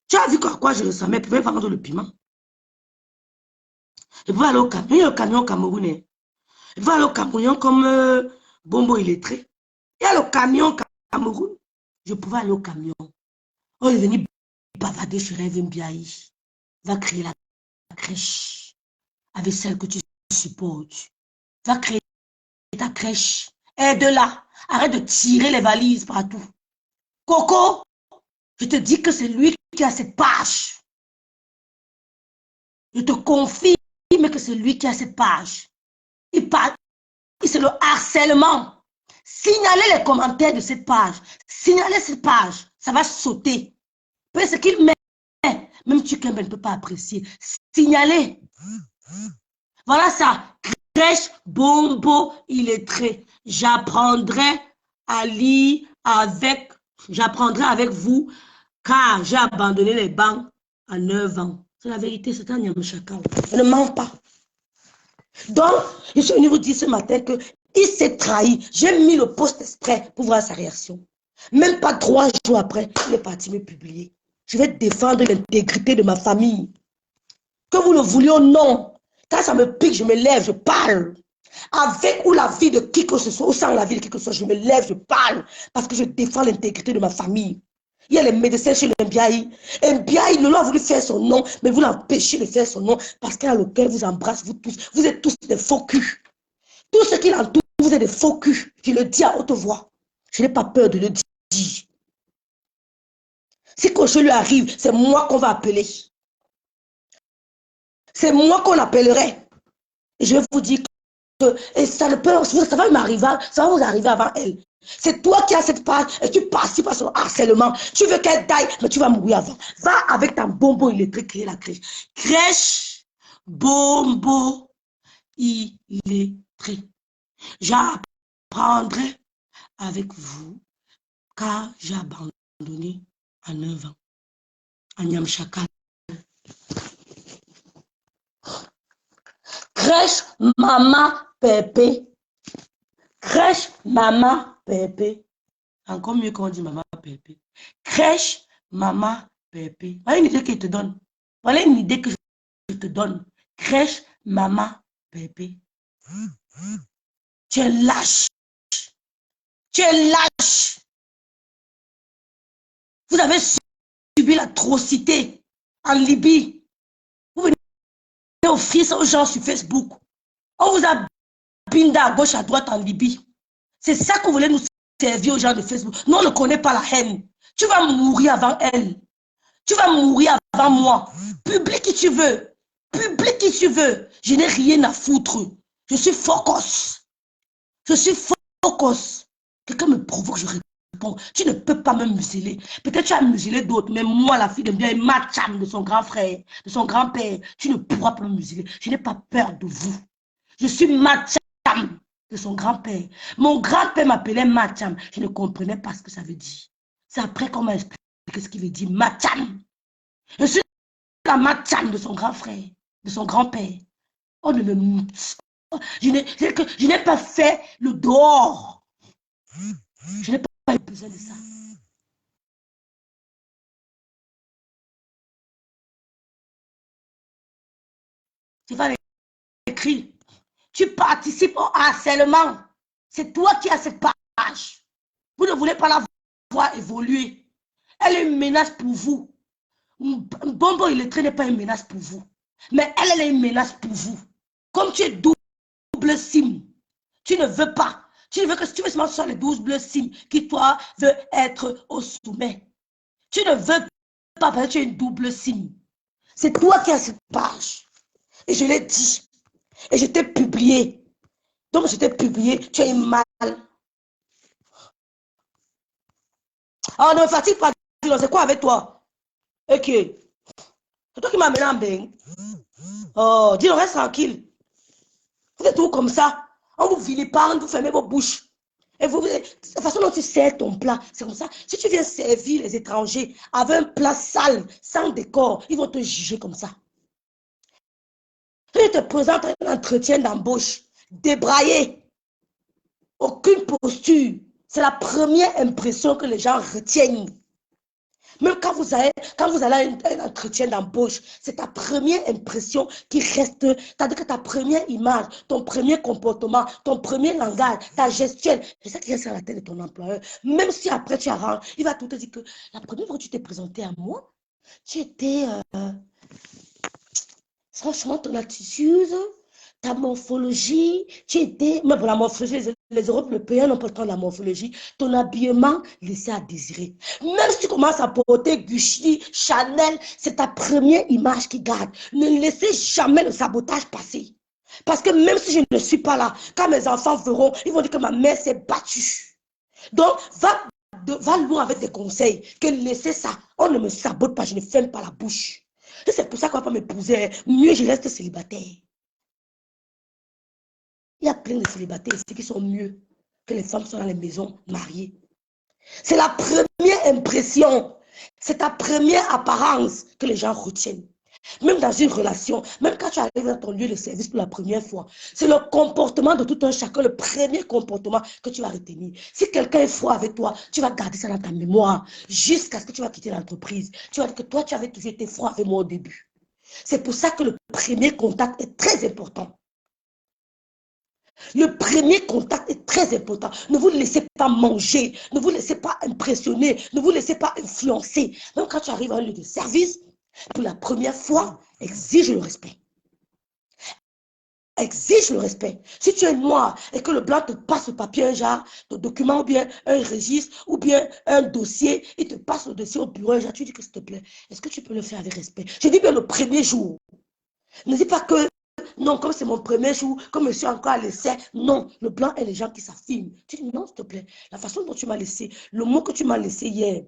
Tu as vu quoi je ressemblais? Je pouvais vendre le piment. Je pouvais aller au camion, il y a le camion camerounais. Je pouvais aller au Cameroun comme Bombo illettré. Il y a le camion Cameroun. Je pouvais aller au camion. On est venu bavarder sur Rêve Mbiaye. Va créer la crèche avec celle que tu supportes. Va créer ta crèche. Aide-la. Arrête de tirer les valises partout. Coco, je te dis que c'est lui qui a cette page. Je te confirme que c'est lui qui a cette page. Il parle, c'est le harcèlement. Signalez les commentaires de cette page. Signalez cette page. Ça va sauter. Parce qu'il met Même Chukembe ne peut pas apprécier. Signaler. Voilà ça. Crèche, Bombo, illettré. J'apprendrai à lire avec, j'apprendrai avec vous, car j'ai abandonné les bancs à 9 ans. C'est la vérité, c'est un Nyamchakao. Je ne mens pas. Donc, je suis venu vous dire ce matin qu'il s'est trahi. J'ai mis le post exprès pour voir sa réaction. Même pas 3 jours après, il est parti me publier. Je vais défendre l'intégrité de ma famille. Que vous le vouliez ou non, quand ça me pique, je me lève, je parle. Avec ou la vie de qui que ce soit, ou sans la vie de qui que ce soit, je me lève, je parle. Parce que je défends l'intégrité de ma famille. Il y a les médecins chez le Mbiaï. Mbiaï, le loi a voulu faire son nom, mais vous l'empêchez de faire son nom parce qu'à lequel vous embrasse, vous tous. Vous êtes tous des faux culs. Tout ce qui l'entoure, vous êtes des faux culs. Je le dis à haute voix. Je n'ai pas peur de le dire. Si quelque chose lui arrive, c'est moi qu'on va appeler. C'est moi qu'on appellerait. Et je vais vous dire que et ça, ça va m'arriver, ça va vous arriver avant elle. C'est toi qui as cette page et tu participes à son harcèlement. Tu veux qu'elle taille, mais tu vas mourir avant. Va avec ta bombo illettré créer la crèche. Crèche, bombo illettré. J'apprendrai avec vous car j'ai abandonné à 9 ans. À Nyamchakal. Crèche, maman, pépé. Crèche, maman, pépé. Encore mieux qu'on dit maman, pépé. Crèche, maman, pépé. Voilà une idée qu'il te donne. Voilà une idée que je te donne. Crèche, maman, pépé. Tu es lâche. Tu es lâche. Vous avez subi l'atrocité en Libye. Vous venez offrir ça aux gens sur Facebook. On vous a bindé à gauche, à droite en Libye. C'est ça que vous voulez nous servir aux gens de Facebook. Nous, on ne connaît pas la haine. Tu vas mourir avant elle. Tu vas mourir avant moi. Publie qui tu veux. Publie qui tu veux. Je n'ai rien à foutre. Je suis focus. Je suis focus. Quelqu'un me provoque, je réponds. Tu ne peux pas me museler. Peut-être tu as muselé d'autres, mais moi, la fille de bien, ma cham de son grand frère, de son grand-père, tu ne pourras pas me museler. Je n'ai pas peur de vous. Je suis ma cham de son grand-père. Mon grand-père m'appelait Macham. Je ne comprenais pas ce que ça veut dire. C'est après qu'on m'a expliqué ce qu'il veut dire Macham. Je suis la Macham de son grand frère, de son grand-père. On ne me... Je n'ai pas fait le dehors. Je n'ai pas eu besoin de ça. Tu vas écrire. Tu participes au harcèlement. C'est toi qui as cette page. Vous ne voulez pas la voir évoluer. Elle est une menace pour vous. Bombo illettré n'est pas une menace pour vous. Mais elle est une menace pour vous. Comme tu es double SIM, tu ne veux pas. Tu veux seulement que ce soit les 12 bleus SIM qui, toi, veut être au sommet. Tu ne veux pas parce que tu es une double SIM. C'est toi qui as cette page. Et je l'ai dit. Et je t'ai publié. Donc, je t'ai publié. Tu es mal. Oh, ne me fatigue pas. C'est quoi avec toi? Ok. C'est toi qui m'as mené en bain. Oh, dis, reste tranquille. Vous êtes tout comme ça. On vous vilipende, vous fermez vos bouches. Et vous, la façon dont tu sers ton plat, c'est comme ça. Si tu viens servir les étrangers avec un plat sale, sans décor, ils vont te juger comme ça. Je te présente un entretien d'embauche, débraillé, aucune posture. C'est la première impression que les gens retiennent. Même quand vous allez à un entretien d'embauche, c'est ta première impression qui reste. C'est-à-dire que ta première image, ton premier comportement, ton premier langage, ta gestuelle, c'est ça qui reste à la tête de ton employeur. Même si après tu arranges, il va tout te dire que la première fois que tu t'es présenté à moi, tu étais... franchement, ton attitude, ta morphologie, tu étais... Mais pour la morphologie, les Européens n'ont pas le temps de la morphologie. Ton habillement, laissé à désirer. Même si tu commences à porter Gucci, Chanel, c'est ta première image qui garde. Ne laissez jamais le sabotage passer. Parce que même si je ne suis pas là, quand mes enfants verront, ils vont dire que ma mère s'est battue. Donc, va loin avec tes conseils. Que laissez ça. On ne me sabote pas, je ne ferme pas la bouche. Et c'est pour ça qu'on va pas m'épouser. Mieux, je reste célibataire. Il y a plein de célibataires ici qui sont mieux que les femmes qui sont dans les maisons mariées. C'est la première impression, c'est ta première apparence que les gens retiennent. Même dans une relation, même quand tu arrives dans ton lieu de service pour la première fois, c'est le comportement de tout un chacun, le premier comportement que tu vas retenir. Si quelqu'un est froid avec toi, tu vas garder ça dans ta mémoire jusqu'à ce que tu vas quitter l'entreprise. Tu vas dire que toi, tu avais toujours été froid avec moi au début. C'est pour ça que le premier contact est très important. Le premier contact est très important. Ne vous laissez pas manger, ne vous laissez pas impressionner, ne vous laissez pas influencer. Même quand tu arrives à un lieu de service, pour la première fois, exige le respect. Exige le respect. Si tu es noir et que le blanc te passe le papier, un genre de document ou bien un registre ou bien un dossier, il te passe le dossier au bureau, un genre, tu dis que s'il te plaît, est-ce que tu peux le faire avec respect? Je dis bien le premier jour. Ne dis pas que non, comme c'est mon premier jour, comme je suis encore à l'essai. Non, le blanc et les gens qui s'affirment. Tu dis non, s'il te plaît. La façon dont tu m'as laissé, le mot que tu m'as laissé hier,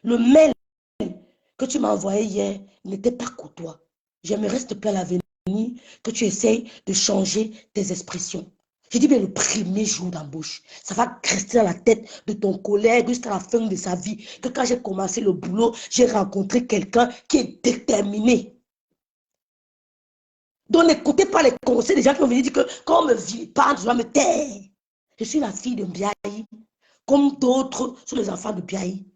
le mail que tu m'as envoyé hier n'était pas courtois. J'aimerais, s'il te plaît, à l'avenir, que tu essayes de changer tes expressions. Je dis bien le premier jour d'embauche. Ça va rester dans la tête de ton collègue jusqu'à la fin de sa vie. Que quand j'ai commencé le boulot, j'ai rencontré quelqu'un qui est déterminé. Donc, n'écoutez pas les conseils des gens qui vont venir dire que quand on me vilipende, je dois me taire. Je suis la fille de Biaï, comme d'autres sont les enfants de Biaï.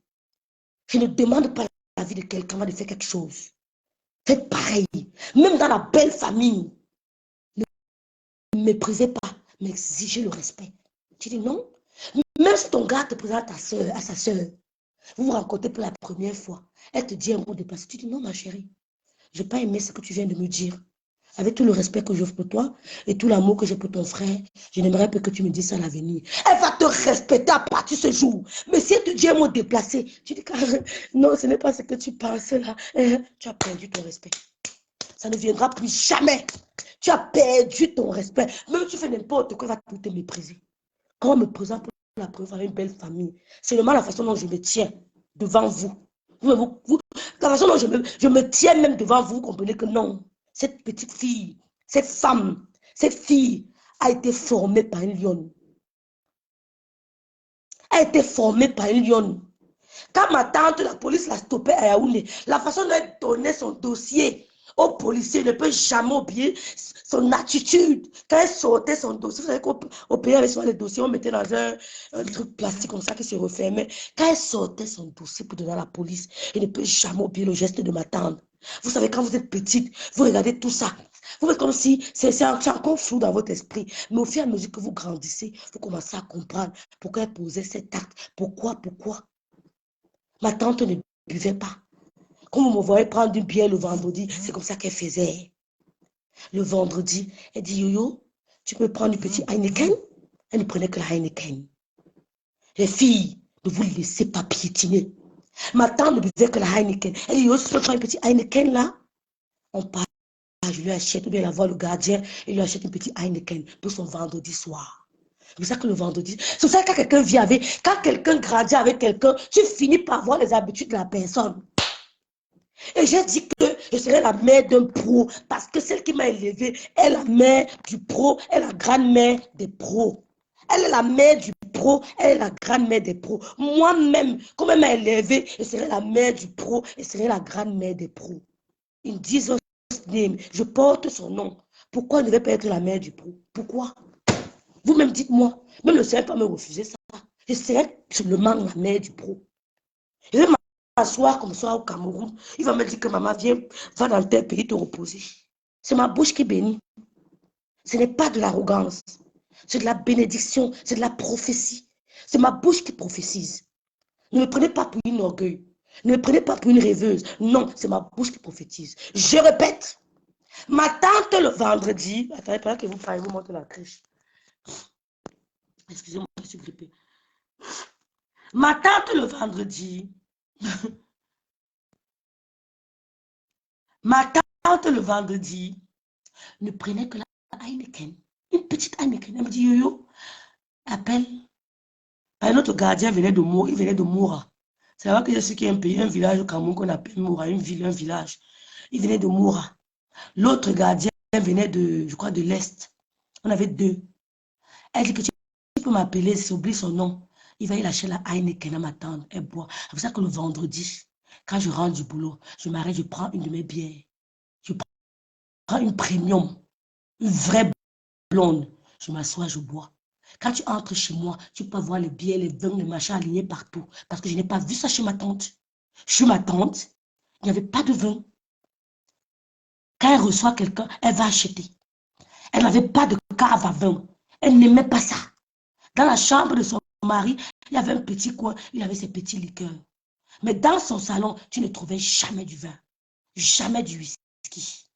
Je ne demande pas la vie de quelqu'un de faire quelque chose. Faites pareil. Même dans la belle famille, ne méprisez pas, mais exigez le respect. Tu dis non. Même si ton gars te présente à sa soeur, vous vous rencontrez pour la première fois, elle te dit un mot déplacé. Tu dis non, ma chérie, je n'ai pas aimé ce que tu viens de me dire. Avec tout le respect que j'offre pour toi et tout l'amour que j'ai pour ton frère, je n'aimerais pas que tu me dises ça à l'avenir. Elle va te respecter à partir de ce jour. Mais si elle te dit un mot déplacé, tu dis non, ce n'est pas ce que tu penses là. Tu as perdu ton respect. Ça ne viendra plus jamais. Tu as perdu ton respect. Même si tu fais n'importe quoi, elle va te mépriser. Quand on me présente pour la première fois une belle famille, c'est vraiment la façon dont je me tiens devant vous. La façon dont je me tiens même devant vous, vous comprenez que non. Cette petite fille, cette femme, cette fille a été formée par une lionne. A été formée par une lionne. Quand ma tante, la police l'a stoppée à Yaoundé, la façon dont elle donnait son dossier au policier ne peut jamais oublier son attitude. Quand elle sortait son dossier, vous savez qu'au pays, avec les dossiers, on mettait dans un truc plastique comme ça qui se refermait. Quand elle sortait son dossier pour donner à la police, elle ne peut jamais oublier le geste de ma tante. Vous savez, quand vous êtes petite, vous regardez tout ça. Vous faites comme si c'est encore flou dans votre esprit. Mais au fur et à mesure que vous grandissez, vous commencez à comprendre pourquoi elle posait cet acte. Pourquoi? Ma tante ne buvait pas. Quand vous me voyez prendre une bière le vendredi, c'est comme ça qu'elle faisait. Le vendredi, elle dit, Yoyo, tu peux prendre une petite Heineken? Elle ne prenait que la Heineken. Les filles, ne vous laissez pas piétiner. Ma tante ne buvait que la Heineken. Elle dit, Yoyo, tu peux prendre une petite Heineken là? On part, je lui achète, ou bien la voit le gardien, il lui achète une petite Heineken pour son vendredi soir. C'est pour ça que le vendredi, c'est pour ça que quand quelqu'un vit avec, quand quelqu'un grandit avec quelqu'un, tu finis par voir les habitudes de la personne. Et j'ai dit que je serai la mère d'un pro parce que celle qui m'a élevée est la mère du pro, est la grand-mère des pros. Elle est la mère du pro, elle est la grand-mère des pros. Moi-même, comme elle m'a élevée, je serai la mère du pro et serai la grand-mère des pros. In Jesus' name, je porte son nom. Pourquoi elle ne devait pas être la mère du pro? Pourquoi? Vous-même dites-moi, même le Seigneur peut me refuser ça. Je serai seulement la mère du pro. Je vais m'asseoir comme ça au Cameroun. Il va me dire que maman, viens, va dans tel pays te reposer. C'est ma bouche qui bénit. Ce n'est pas de l'arrogance. C'est de la bénédiction. C'est de la prophétie. C'est ma bouche qui prophétise. Ne me prenez pas pour une orgueil. Ne me prenez pas pour une rêveuse. Non, c'est ma bouche qui prophétise. Je répète. Ma tante le vendredi. Attendez, pendant que vous parlez, vous montez la crèche. Excusez-moi, je suis grippée. Ma tante le vendredi. Ma tante le vendredi ne prenait que la Heineken. Une petite Heineken. Elle me dit, Yoyo, appelle. Notre gardien venait de mourir. Il venait de Moura. C'est là que je sais qu'il y a un pays, un village au Cameroun qu'on appelle Moura, une ville, un village. Il venait de Moura. L'autre gardien venait de, je crois, de l'Est. On avait deux. Elle dit que tu peux m'appeler, c'est oublie son nom. Il va y lâcher la Heineken à m'attendre. Elle boit. C'est pour ça que le vendredi, quand je rentre du boulot, je m'arrête, je prends une de mes bières. Je prends une premium, une vraie blonde. Je m'assois, je bois. Quand tu entres chez moi, tu peux voir les bières, les vins, les machins alignés partout. Parce que je n'ai pas vu ça chez ma tante. Chez ma tante, il n'y avait pas de vin. Quand elle reçoit quelqu'un, elle va acheter. Elle n'avait pas de cave à vin. Elle n'aimait pas ça. Dans la chambre de son mari, il y avait un petit coin, il avait ses petits liqueurs. Mais dans son salon, tu ne trouvais jamais du vin, jamais du whisky.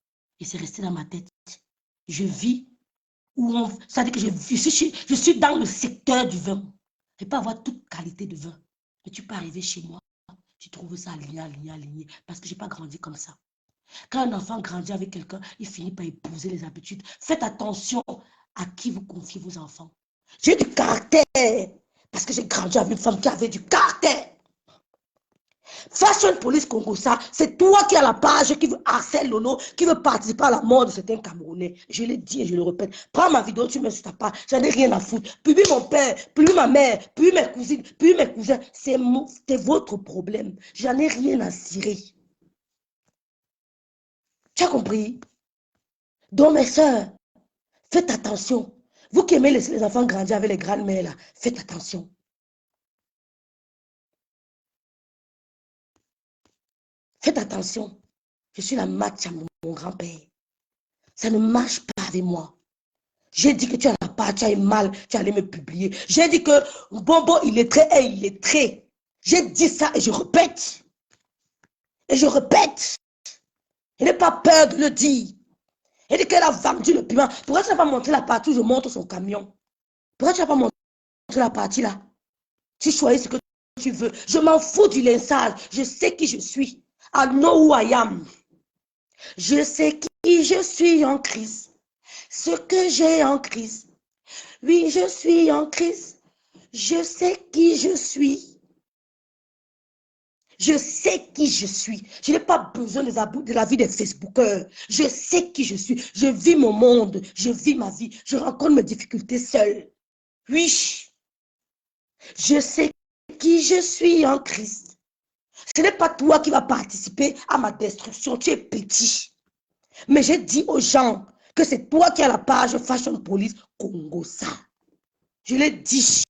Et c'est resté dans ma tête. Je vis où on... Ça veut dire que je suis dans le secteur du vin. Je ne peux pas avoir toute qualité de vin. Mais tu peux arriver chez moi, tu trouves ça aligné, aligné, aligné. Parce que je n'ai pas grandi comme ça. Quand un enfant grandit avec quelqu'un, il finit par épouser les habitudes. Faites attention à qui vous confiez vos enfants. J'ai du caractère. Parce que j'ai grandi avec une femme qui avait du caractère. Fashion Police Congo, ça, c'est toi qui as la page, qui veut harceler Lolo, qui veut participer à la mort de certains Camerounais. Je l'ai dit et je le répète. Prends ma vidéo, tu mets sur ta page. J'en ai rien à foutre. Puis mon père, puis ma mère, puis mes cousines, puis mes cousins. C'est votre problème. J'en ai rien à cirer. Tu as compris? Donc, mes soeurs, faites attention. Vous qui aimez laisser les enfants grandir avec les grandes-mères, là, faites attention. Faites attention. Je suis la match à mon grand-père. Ça ne marche pas avec moi. J'ai dit que tu as la part, tu as eu mal, tu allais me publier. J'ai dit que Bobo, il est très, il est très. J'ai dit ça et je répète. Et je répète. Je n'ai pas peur de le dire. Elle dit qu'elle a vendu le piment. Pourquoi tu n'as pas montré la partie où je montre son camion? Pourquoi tu n'as pas montré la partie là? Tu choisis ce que tu veux. Je m'en fous du linçage. Je sais qui je suis. I know who I am. Je sais qui je suis en Christ. Ce que j'ai en Christ. Oui, je suis en Christ. Je sais qui je suis. Je sais qui je suis. Je n'ai pas besoin de la vie des Facebookers. Je sais qui je suis. Je vis mon monde. Je vis ma vie. Je rencontre mes difficultés seule. Oui. Je sais qui je suis en Christ. Ce n'est pas toi qui vas participer à ma destruction. Tu es petit. Mais j'ai dit aux gens que c'est toi qui as la page Fashion Police Congo, ça. Je l'ai dit.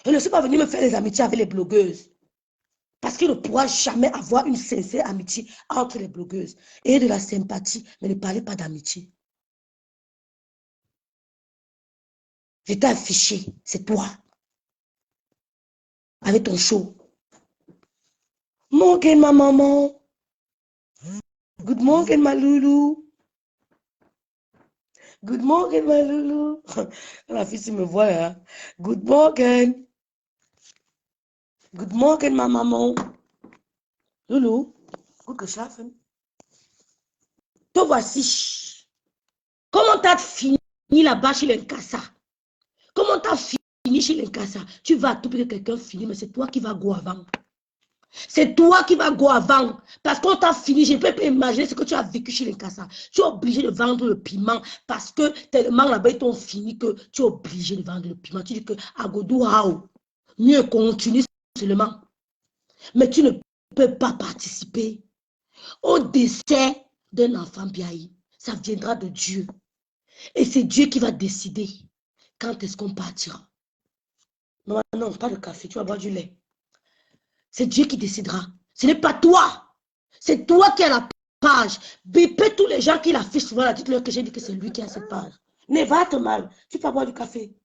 Je ne suis pas venue me faire des amitiés avec les blogueuses. Parce qu'il ne pourra jamais avoir une sincère amitié entre les blogueuses. Et de la sympathie, mais ne parlez pas d'amitié. Je t'ai affiché, c'est toi. Avec ton show. Morgan, ma maman. Good morning, ma loulou. Good morning, ma loulou. La fille, tu me vois, hein. Good morning. Good morning, ma maman. Loulou, good schlafen. Te voici. Comment t'as fini là-bas chez l'Inkassa? Comment t'as fini chez l'Inkassa? Tu vas tout que quelqu'un finit, mais c'est toi qui vas go avant. C'est toi qui vas go avant. Parce qu'on t'a fini, je ne peux pas imaginer ce que tu as vécu chez l'Inkassa. Tu es obligé de vendre le piment parce que tellement là-bas ils t'ont fini que tu es obligé de vendre le piment. Tu dis que Agodou Hao, mieux continue seulement. Mais tu ne peux pas participer au décès d'un enfant biaï. Ça viendra de Dieu. Et c'est Dieu qui va décider quand est-ce qu'on partira. Non, non, pas de café, tu vas boire du lait. C'est Dieu qui décidera. Ce n'est pas toi. C'est toi qui as la page. Bipez tous les gens qui l'affichent souvent là. Dites-leur que j'ai dit que c'est lui qui a cette page. Ne va te mal. Tu peux boire du café.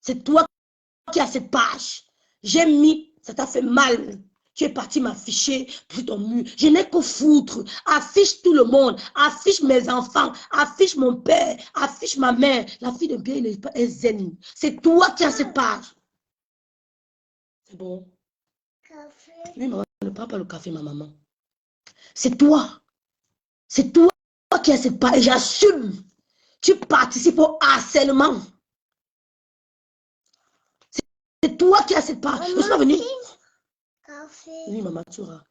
C'est toi qui as cette page. J'ai mis, ça t'a fait mal. Tu es parti m'afficher sur ton mur. Je n'ai que foutre. Affiche tout le monde. Affiche mes enfants. Affiche mon père. Affiche ma mère. La fille de bien est zen. C'est toi qui as cette page. C'est bon. Café. Oui, maman, ne prends pas le café, ma maman. C'est toi. C'est toi qui as cette page. Et j'assume. Tu participes au harcèlement. C'est toi qui as cette page. Je suis pas venue. Oui, maman, tu auras.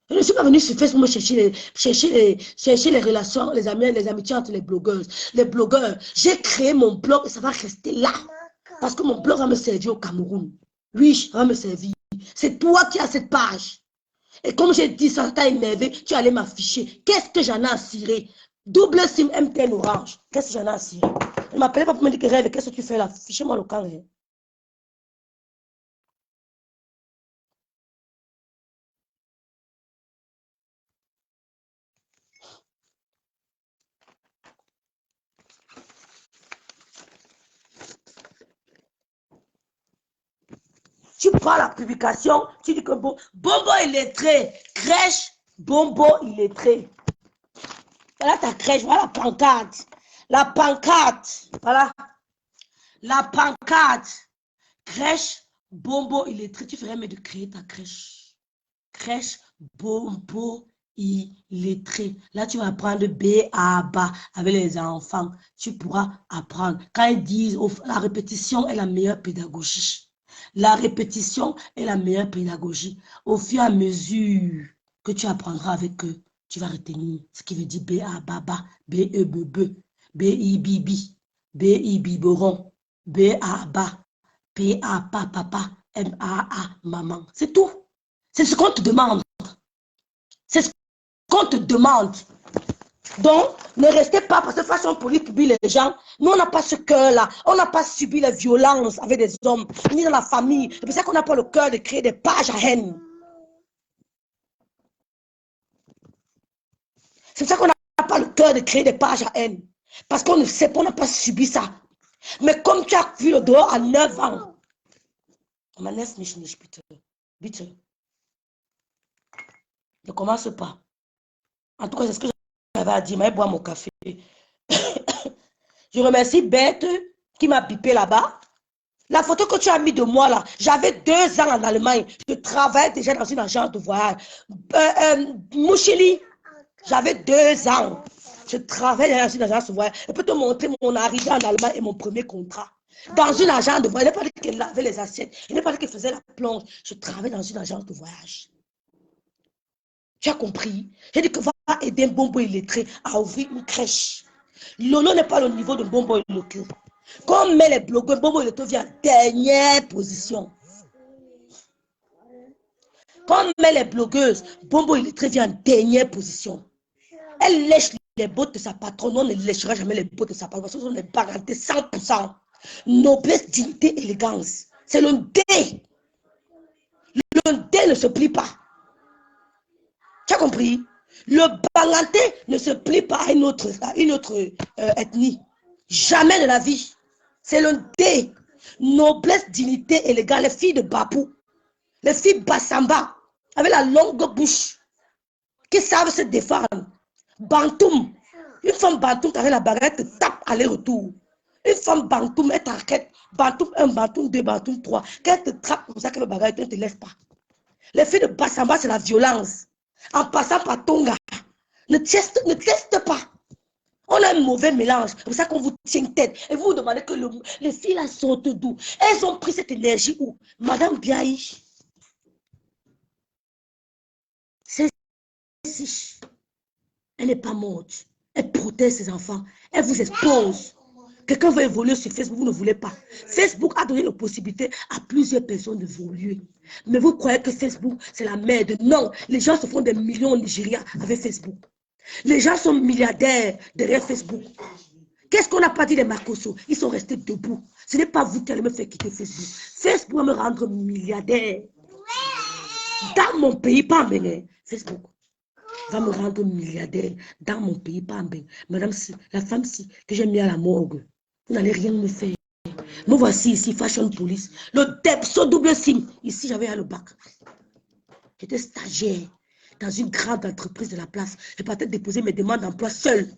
Je ne suis pas venue sur Facebook me chercher les relations, les amis, les amitiés entre les blogueuses. Les blogueurs, j'ai créé mon blog et ça va rester là. Parce que mon blog va me servir au Cameroun. Oui, ça va me servir. C'est toi qui as cette page. Et comme j'ai dit, ça t'a énervé, tu allais m'afficher. Qu'est-ce que j'en ai à cirer? Double SIM MTN Orange. Qu'est-ce que j'en ai à cirer? Ne m'appelez pas pour me dire que rêve, qu'est-ce que tu fais là? Fichez-moi le camp. Hein. Tu prends la publication, tu dis que bon, Bombo illettré, crèche, Bombo illettré. Voilà ta crèche, voilà la pancarte. La pancarte, voilà. La pancarte. Crèche, Bombo illettré. Tu ferais mieux de créer ta crèche. Crèche, Bombo illettré. Là, tu vas apprendre B, A, B avec les enfants. Tu pourras apprendre. Quand ils disent, la répétition est la meilleure pédagogie. La répétition est la meilleure pédagogie. Au fur et à mesure que tu apprendras avec eux, tu vas retenir ce qui veut dire B-A, baba, B-E, B-B, B-I, bibi, B-I, biberon, B-A, ba, P-A, papa, M-A-A, maman. C'est tout. C'est ce qu'on te demande. C'est ce qu'on te demande. Donc, ne restez pas parce que façon politique, les gens, nous on n'a pas ce cœur-là, on n'a pas subi les violences avec des hommes, ni dans la famille. C'est pour ça qu'on n'a pas le cœur de créer des pages à haine. C'est pour ça qu'on n'a pas le cœur de créer des pages à haine. Parce qu'on ne sait pas, on n'a pas subi ça. Mais comme tu as vu le dehors à 9 ans, on m'a laissé nicht bitte. Bitte. Ne commence pas. En tout cas, c'est ce que j'avais à dire, mais bois mon café. Je remercie Bête qui m'a bipé là-bas. La photo que tu as mis de moi là, j'avais 2 ans en Allemagne. Je travaillais déjà dans une agence de voyage. Mouchili, j'avais 2 ans. Je travaillais dans une agence de voyage. Je peux te montrer mon arrivée en Allemagne et mon premier contrat. Dans une agence de voyage. Je n'ai pas dit qu'elle lavait les assiettes. Je n'ai pas dit qu'elle faisait la plonge. Je travaillais dans une agence de voyage. Tu as compris? J'ai dit que va aider Bombo illettré à ouvrir une crèche. Lolo n'est pas le niveau de Bombo illettré. Quand on met les blogueurs, Bombo illettré vient en dernière position. Quand on met les blogueuses, Bombo illettré vient en dernière position. Elle lèche les bottes de sa patronne. On ne lèchera jamais les bottes de sa patronne. Ce sont les parentés 100%. Noblesse, dignité, élégance. C'est le dé. Le dé ne se plie pas. Tu as compris? Le Banganté ne se plie pas à une autre ethnie. Jamais de la vie. C'est le dé. Noblesse, dignité, élégance. Les filles de Babou. Les filles Bassamba. Avec la longue bouche. Qui savent se défendre. Bantoum. Une femme Bantoum avec la baguette tape aller-retour. Une femme Bantoum est en quête. Bantoum 1, Bantoum 2, Bantoum 3. Qu'elle te trappe comme ça que le baguette ne te laisse pas. Les filles de Bassamba, c'est la violence. En passant par Tonga. Ne teste pas. On a un mauvais mélange. C'est pour ça qu'on vous tient tête. Et vous vous demandez que les filles là sortent d'où? Elles ont pris cette énergie où? Madame Biaï. C'est ici. Elle n'est pas morte. Elle protège ses enfants. Elle vous expose. Quelqu'un veut évoluer sur Facebook, vous ne voulez pas. Facebook a donné la possibilité à plusieurs personnes d'évoluer. Mais vous croyez que Facebook, c'est la merde. Non, les gens se font des millions au Nigeria avec Facebook. Les gens sont milliardaires derrière Facebook. Qu'est-ce qu'on n'a pas dit des Makoso? Ils sont restés debout. Ce n'est pas vous qui allez me faire quitter Facebook. Facebook va me rendre milliardaire. Dans mon pays, pas en Bénin. Facebook va me rendre milliardaire dans mon pays, pas en Bénin. Madame, la femme que j'ai mis à la morgue, vous n'allez rien me faire. Me voici ici, Fashion Police. Le Depso double SIM. Ici, j'avais le bac. J'étais stagiaire dans une grande entreprise de la place. Je partais déposer mes demandes d'emploi seul.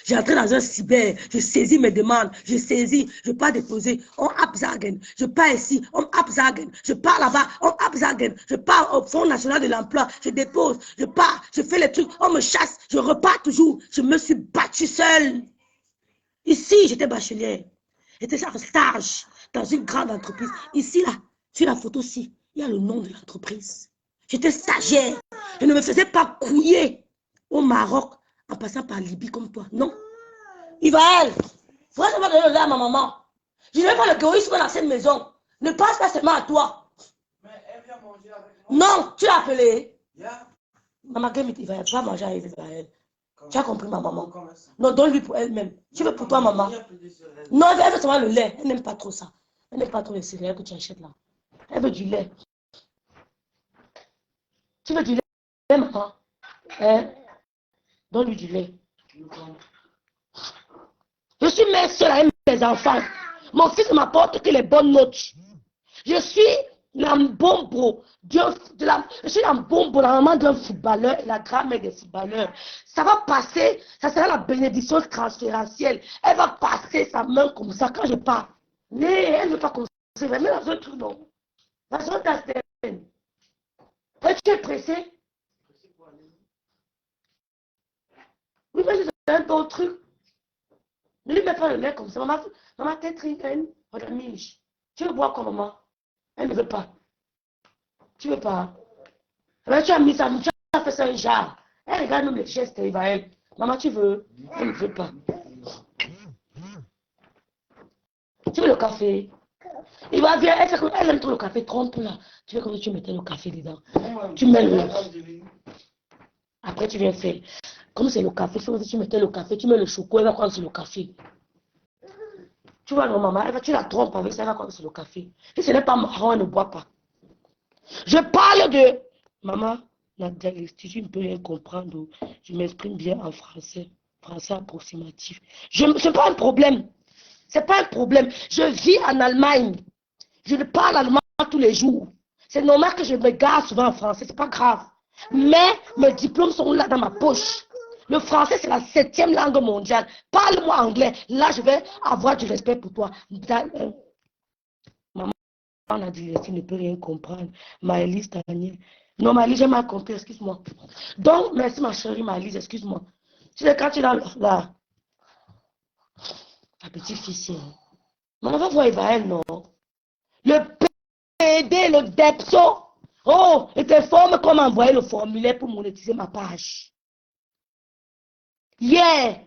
J'entrais dans un cyber, je saisis mes demandes, je pars déposer, on absagen, je pars ici, on absagen, je pars là-bas, on absagen, je pars au Fonds national de l'emploi, je dépose, je pars, je fais les trucs, on me chasse, je repars toujours. Je me suis battue seule. Ici, j'étais bachelière. J'étais en stage dans une grande entreprise. Ici, là, sur la photo-ci, Il y a le nom de l'entreprise. J'étais stagiaire. Je ne me faisais pas couiller au Maroc en passant par Libye comme toi. Non. Ivaël, pourquoi je vais donner le lait à ma maman? Je ne vais pas le égoïsme dans cette maison. Ne passe pas seulement à toi. Mais elle vient manger avec moi. Non, tu l'as appelé. Yeah. Maman, il va pas manger avec Ivaël. Tu as compris ma maman? Comment ça? Non, donne-lui pour elle-même. Tu veux pour toi, maman? Non, elle veut seulement le lait. Elle n'aime pas trop ça. Elle n'aime pas trop les céréales que tu achètes là. Elle veut du lait. Tu veux du lait, maman? Hein? Donne-lui du lait. Je suis mère seule avec mes enfants. Mon fils ne m'apporte que les bonnes notes. Je suis la bombo. Je suis la bombo, la maman d'un footballeur et la grand-mère des footballeurs. Ça va passer, ça sera la bénédiction transférentielle. Elle va passer sa main comme ça quand je pars. Mais elle ne veut pas comme ça. Elle va mettre dans un truc, non. Dans un tassin. Et tu es pressé? Oui, mais c'est un bon truc. Ne lui mets pas le lait comme ça. Maman, t'es trinquée. Tu veux boire comme maman? Elle ne veut pas. Tu veux pas? Alors, tu as mis ça, tu as fait ça un genre. Elle regarde même les gestes, il va elle. Maman, tu veux? Elle ne veut pas. Tu veux le café? Il va bien, elle aime trop le café, trompe-la. Tu veux que tu mettes le café dedans? Tu mets le... Après, tu viens faire. Comme c'est le café, tu mettais le café, tu mets le chocolat, elle va croire que c'est le café. Tu vois, non, maman, tu la trompes avec ça, elle va croire que c'est le café. Si ce n'est pas marron, elle ne boit pas. Je parle de... Maman, la diagnostic, tu ne peux rien comprendre. Je m'exprime bien en français. Français approximatif. Ce n'est pas un problème. Ce n'est pas un problème. Je vis en Allemagne. Je parle allemand tous les jours. C'est normal que je me gare souvent en français. Ce n'est pas grave. Mais mes diplômes sont là dans ma poche. Le français, c'est la 7e langue mondiale. Parle-moi anglais. Là, je vais avoir du respect pour toi. Maman, la directrice ne peut rien comprendre. Maëlys, Daniel. Non, Maëlys, j'ai mal compris, excuse-moi. Donc, merci ma chérie Maëlys, excuse-moi. Tu sais, quand tu es là, la petite fille, maman va voir Evaël, non? Le PD, le DEPSO. Oh, il te forme comme envoyer le formulaire pour monétiser ma page. Hier,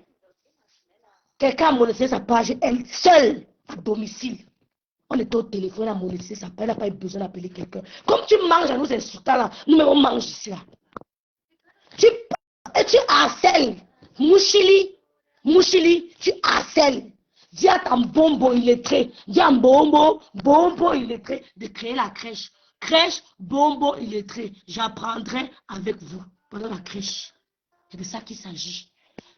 quelqu'un a monétisé sa page, elle seule, à domicile. On était au téléphone, elle a monétisé sa page, elle n'a pas eu besoin d'appeler quelqu'un. Comme tu manges à nous insultants là, nous-mêmes on mange ici là. Tu harcèles. Mouchili, tu harcèles. Dis à ton bombo illettré, dis à bombo illettré de créer la crèche. Crèche, bombo illettré. J'apprendrai avec vous pendant la crèche. C'est de ça qu'il s'agit.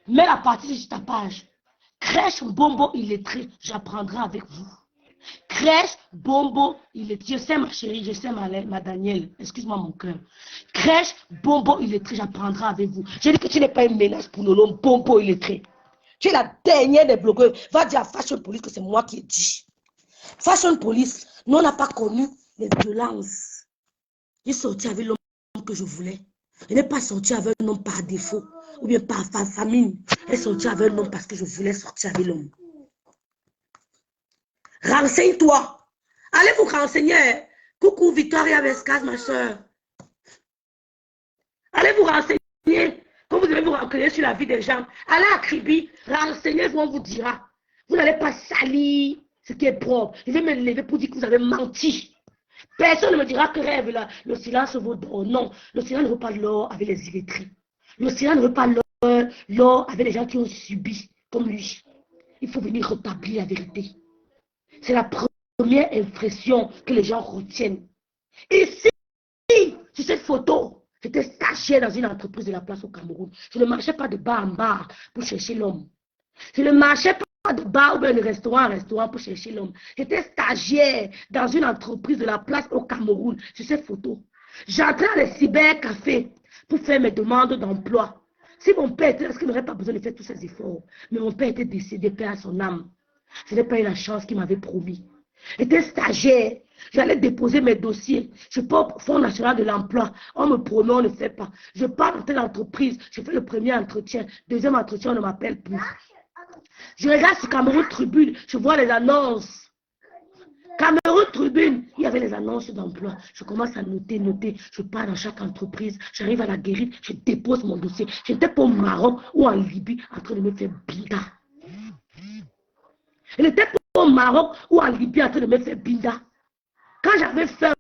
Mets la partie sur ta page. Crèche, bombo illettré. J'apprendrai avec vous. Crèche, bombo illettré. Je sais ma chérie, je sais ma Danielle. Excuse-moi mon cœur. Crèche, bombo illettré. J'apprendrai avec vous. Je dis que tu n'es pas une menace pour nos hommes, bombo illettré. Tu es la dernière des blogueurs. Va dire à Fashion Police que c'est moi qui ai dit. Fashion Police, nous on n'a pas connu les violences. J'ai sorti avec l'homme que je voulais. Je n'ai pas sorti avec un homme par défaut ou bien par famine. J'ai sorti avec un homme parce que je voulais sortir avec l'homme. Renseigne-toi. Allez vous renseigner. Coucou Victoria Vescas, ma soeur. Allez vous renseigner. Quand vous devez vous renseigner sur la vie des gens, allez à Kribi, renseignez-vous, on vous dira. Vous n'allez pas salir ce qui est propre. Je vais me lever pour dire que vous avez menti. Personne ne me dira que rêve là. Le silence vaut d'or. Non, le silence ne vaut pas l'or avec les illettrés. Le silence ne veut pas l'or avec les gens qui ont subi, comme lui. Il faut venir rétablir la vérité. C'est la première impression que les gens retiennent. Ici, sur cette photo, j'étais stagiaire dans une entreprise de la place au Cameroun. Je ne marchais pas de bar en bar pour chercher l'homme. Je ne marchais pas de bar ou de restaurant en restaurant pour chercher l'homme. J'étais stagiaire dans une entreprise de la place au Cameroun. Sur cette photo. J'entrais dans les cybercafés pour faire mes demandes d'emploi. Si mon père était là, il n'aurait pas besoin de faire tous ces efforts. Mais mon père était décédé, père à son âme. Je n'ai pas eu la chance qu'il m'avait promis. J'étais stagiaire. J'allais déposer mes dossiers. Je pars au Fonds national de l'emploi. On me promet, on ne fait pas. Je pars dans telle entreprise. Je fais le premier entretien. Deuxième entretien, on ne m'appelle plus. Je regarde sur Cameroun Tribune. Je vois les annonces. Cameroun Grande tribune, il y avait les annonces d'emploi. Je commence à noter. Je pars dans chaque entreprise. J'arrive à la guérite. Je dépose mon dossier. J'étais pas au Maroc ou en Libye en train de me faire binda. Je n'étais pas au Maroc ou en Libye en train de me faire binda. Quand j'avais faim,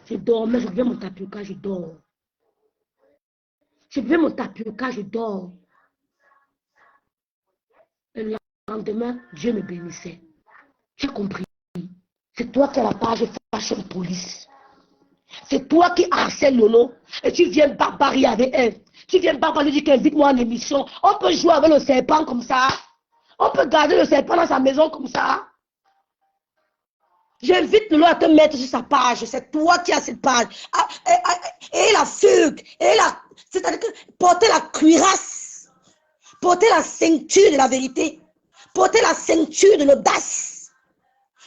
je dormais. Je buvais mon tapioca, je dors. Je buvais mon tapioca, je dors. Le lendemain, Dieu me bénissait. J'ai compris. C'est toi qui as la page Fashion Police. C'est toi qui harcèles Lolo. Et tu viens barbarie avec elle. Tu viens barbarie, tu dis qu'invite-moi en émission. On peut jouer avec le serpent comme ça. On peut garder le serpent dans sa maison comme ça. J'invite Lolo à te mettre sur sa page. C'est toi qui as cette page. Et la fugue. C'est-à-dire que porter la cuirasse. Portez la ceinture de la vérité. Portez la ceinture de l'audace.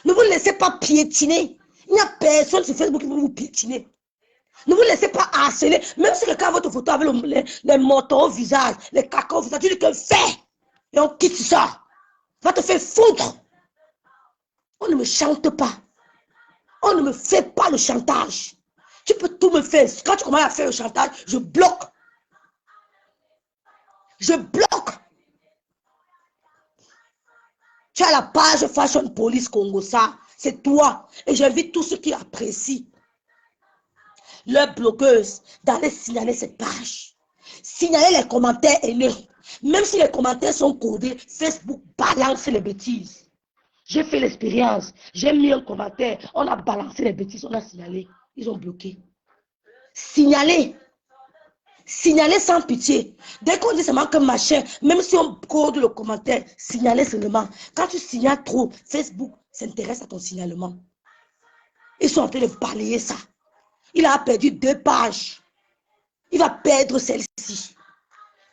Ne vous laissez pas piétiner. Il n'y a personne sur Facebook qui va vous piétiner. Ne vous laissez pas harceler. Même si quelqu'un a votre photo avec les motos au visage, les cacao au visage, tu dis que fais. Et on quitte ça. Va te faire foutre. On ne me chante pas. On ne me fait pas le chantage. Tu peux tout me faire. Quand tu commences à faire le chantage, je bloque. Je bloque. Tu as la page Fashion Police Congo, ça, c'est toi. Et j'invite tous ceux qui apprécient leur blogueuse d'aller signaler cette page. Signaler les commentaires haineux. Même si les commentaires sont codés, Facebook balance les bêtises. J'ai fait l'expérience. J'ai mis un commentaire. On a balancé les bêtises. On a signalé. Ils ont bloqué. Signaler. Signaler sans pitié. Dès qu'on dit seulement que machin, même si on code le commentaire, signaler seulement. Quand tu signales trop, Facebook s'intéresse à ton signalement. Ils sont en train de balayer ça. Il a perdu 2 pages. Il va perdre celle-ci.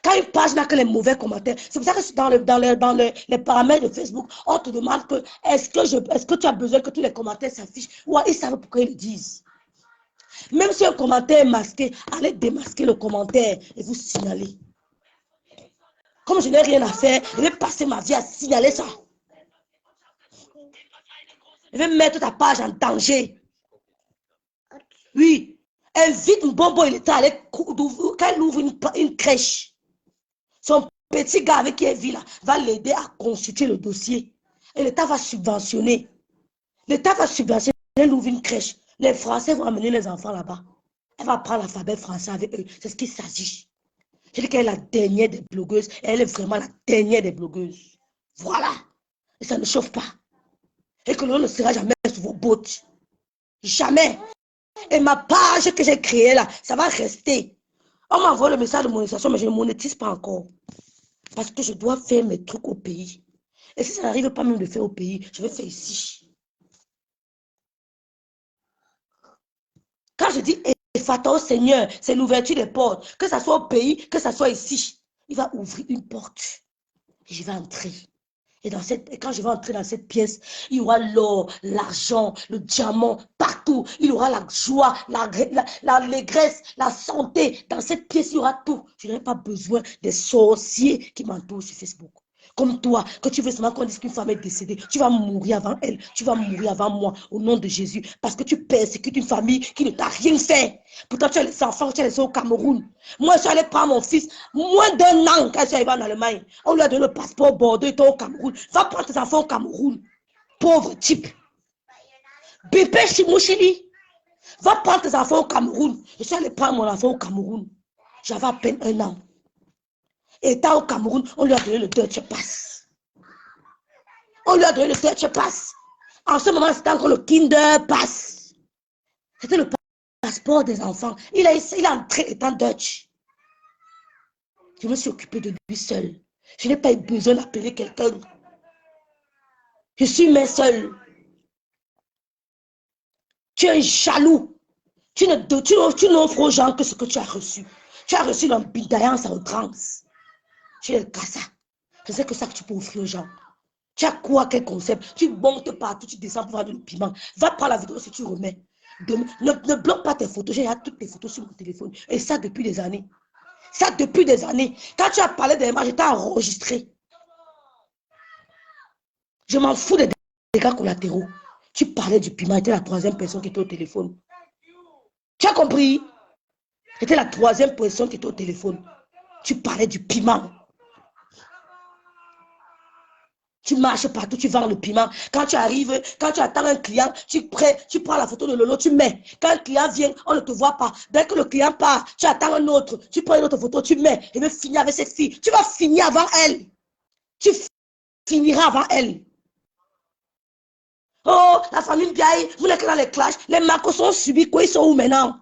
Quand une page n'a que les mauvais commentaires, c'est pour ça que dans les paramètres de Facebook, on te demande que est-ce que tu as besoin que tous les commentaires s'affichent? Ou ils savent pourquoi ils le disent. Même si un commentaire est masqué, allez démasquer le commentaire et vous signaler. Comme je n'ai rien à faire, je vais passer ma vie à signaler ça. Je vais mettre ta page en danger. Oui. Invite Mbombo, il est allé quand il ouvre une crèche. Son petit gars avec qui elle vit là va l'aider à constituer le dossier. Et l'État va subventionner. L'État va subventionner, elle ouvre une crèche. Les Français vont amener les enfants là-bas. Elle va prendre l'alphabet français avec eux. C'est ce qu'il s'agit. Je dis qu'elle est la dernière des blogueuses. Et elle est vraiment la dernière des blogueuses. Voilà. Et ça ne chauffe pas. Et que l'on ne sera jamais sur vos bottes. Jamais. Et ma page que j'ai créée là, ça va rester. On m'envoie le message de monétisation, mais je ne monétise pas encore. Parce que je dois faire mes trucs au pays. Et si ça n'arrive pas même de faire au pays, je vais faire ici. Quand je dis Ephata au Seigneur, c'est l'ouverture des portes. Que ça soit au pays, que ça soit ici. Il va ouvrir une porte. Et je vais entrer. Et quand je vais entrer dans cette pièce, il y aura l'or, l'argent, le diamant, partout. Il y aura la joie, l'allégresse, la santé. Dans cette pièce, il y aura tout. Je n'aurai pas besoin des sorciers qui m'entourent sur Facebook. Comme toi, que tu veux seulement qu'on dise qu'une femme est décédée, tu vas mourir avant elle, tu vas mourir avant moi, au nom de Jésus, parce que tu persécutes une famille qui ne t'a rien fait. Pourtant, tu as les enfants, tu as laissés au Cameroun. Moi, je suis allée prendre mon fils, moins d'1 an quand je suis arrivée en Allemagne. On lui a donné le passeport Bordeaux, il était au Cameroun. Va prendre tes enfants au Cameroun. Pauvre type. Bébé Chimouchili. Va prendre tes enfants au Cameroun. Je suis allée prendre mon enfant au Cameroun. J'avais à peine 1 an. Et étant au Cameroun, on lui a donné le Deutsche Pass. On lui a donné le Deutsche Pass. En ce moment, c'était encore le Kinder Pass. C'était le passeport des enfants. Il est entré étant Dutch. Je me suis occupée de lui seul. Je n'ai pas eu besoin d'appeler quelqu'un. Je suis mère seule. Tu es jaloux. Tu n'offres aux gens que ce que tu as reçu. Tu as reçu l'ambidaillance à outrance. Tu es le cassa. Je sais que ça que tu peux offrir aux gens. Tu as quoi, quel concept? Tu montes partout, tu descends pour voir du piment. Va prendre la vidéo si tu remets. Ne bloque pas tes photos. J'ai toutes tes photos sur mon téléphone. Et ça depuis des années. Ça depuis des années. Quand tu as parlé des images, je t'ai enregistré. Je m'en fous des dégâts collatéraux. Tu parlais du piment, c'était la troisième personne qui était au téléphone. Tu as compris? C'était la troisième personne qui était au téléphone. Tu parlais du piment. Tu marches partout, tu vends le piment. Quand tu arrives, quand tu attends un client, tu prends la photo de Lolo, tu mets. Quand le client vient, on ne te voit pas. Dès que le client part, tu attends un autre. Tu prends une autre photo, tu mets. Il veut finir avec cette fille. Tu vas finir avant elle. Tu finiras avant elle. Oh, la famille Biaï, vous n'êtes que dans les clashs. Les Marcos sont subis. Quoi, ils sont où maintenant?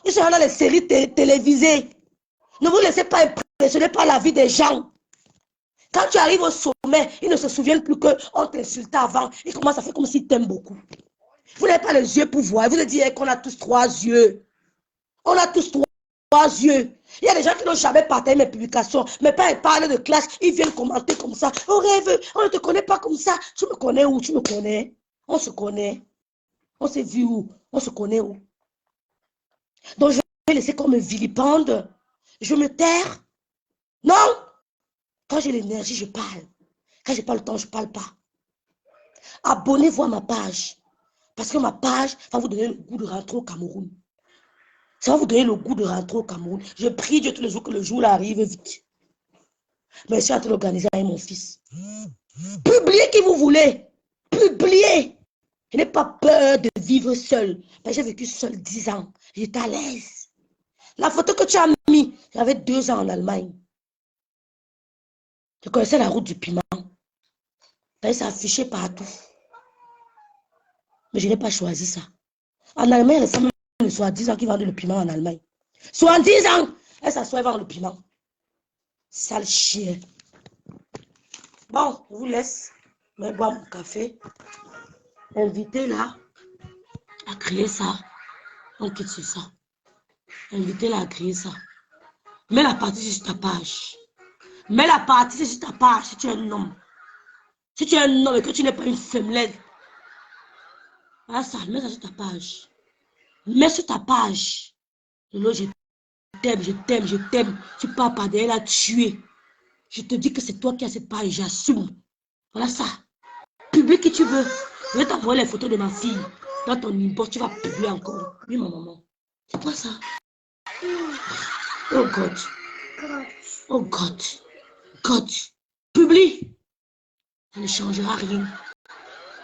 Ils sont dans les séries télévisées. Ne vous laissez pas impressionner par la vie des gens. Quand tu arrives au sommet, ils ne se souviennent plus qu'on t'insultait avant. Ils commencent à faire comme s'ils t'aiment beaucoup. Vous n'avez pas les yeux pour voir. Vous dites qu'on a tous 3 yeux. On a tous trois yeux. Il y a des gens qui n'ont jamais partagé mes publications. Mais quand ils parlent de classe, ils viennent commenter comme ça. On rêve, on ne te connaît pas comme ça. Tu me connais où? Tu me connais? On se connaît. On s'est vu où? On se connaît où? Donc je vais laisser qu'on me vilipende. Je me taire. Non! Quand j'ai l'énergie, je parle. Quand je n'ai pas le temps, je ne parle pas. Abonnez-vous à ma page. Parce que ma page va vous donner le goût de rentrer au Cameroun. Ça va vous donner le goût de rentrer au Cameroun. Je prie Dieu tous les jours que le jour là arrive vite. Mais je suis en train d'organiser avec mon fils. Publiez qui vous voulez. Publiez. Je n'ai pas peur de vivre seul. J'ai vécu seul 10 ans. J'étais à l'aise. La photo que tu as mis, j'avais 2 ans en Allemagne. Je connaissais la route du piment. Ça affiché partout. Mais je n'ai pas choisi ça. En Allemagne, les femmes ne sont à 10 ans qui vendent le piment en Allemagne. Soit 10 ans, elles s'assoient et vendent le piment. Sale chien. Bon, je vous laisse. Je vais boire mon café. Invitez-la à créer ça. On quitte sur ça. Invitez-la à créer ça. Mets la partie sur ta page. Mets la partie sur ta page si tu es un homme. Si tu es un homme et que tu n'es pas une femmelette. Voilà ça, mets ça sur ta page. Mets sur ta page. Lolo, je t'aime, je t'aime, je t'aime. Tu pars par derrière la tuer. Je te dis que c'est toi qui as cette page, j'assume. Voilà ça. Publie qui tu veux. Je vais t'envoyer les photos de ma fille. Dans ton inbox, tu vas publier encore. Oui, ma maman. C'est quoi ça? Oh God. Oh God. God. Publie. Ça ne changera rien.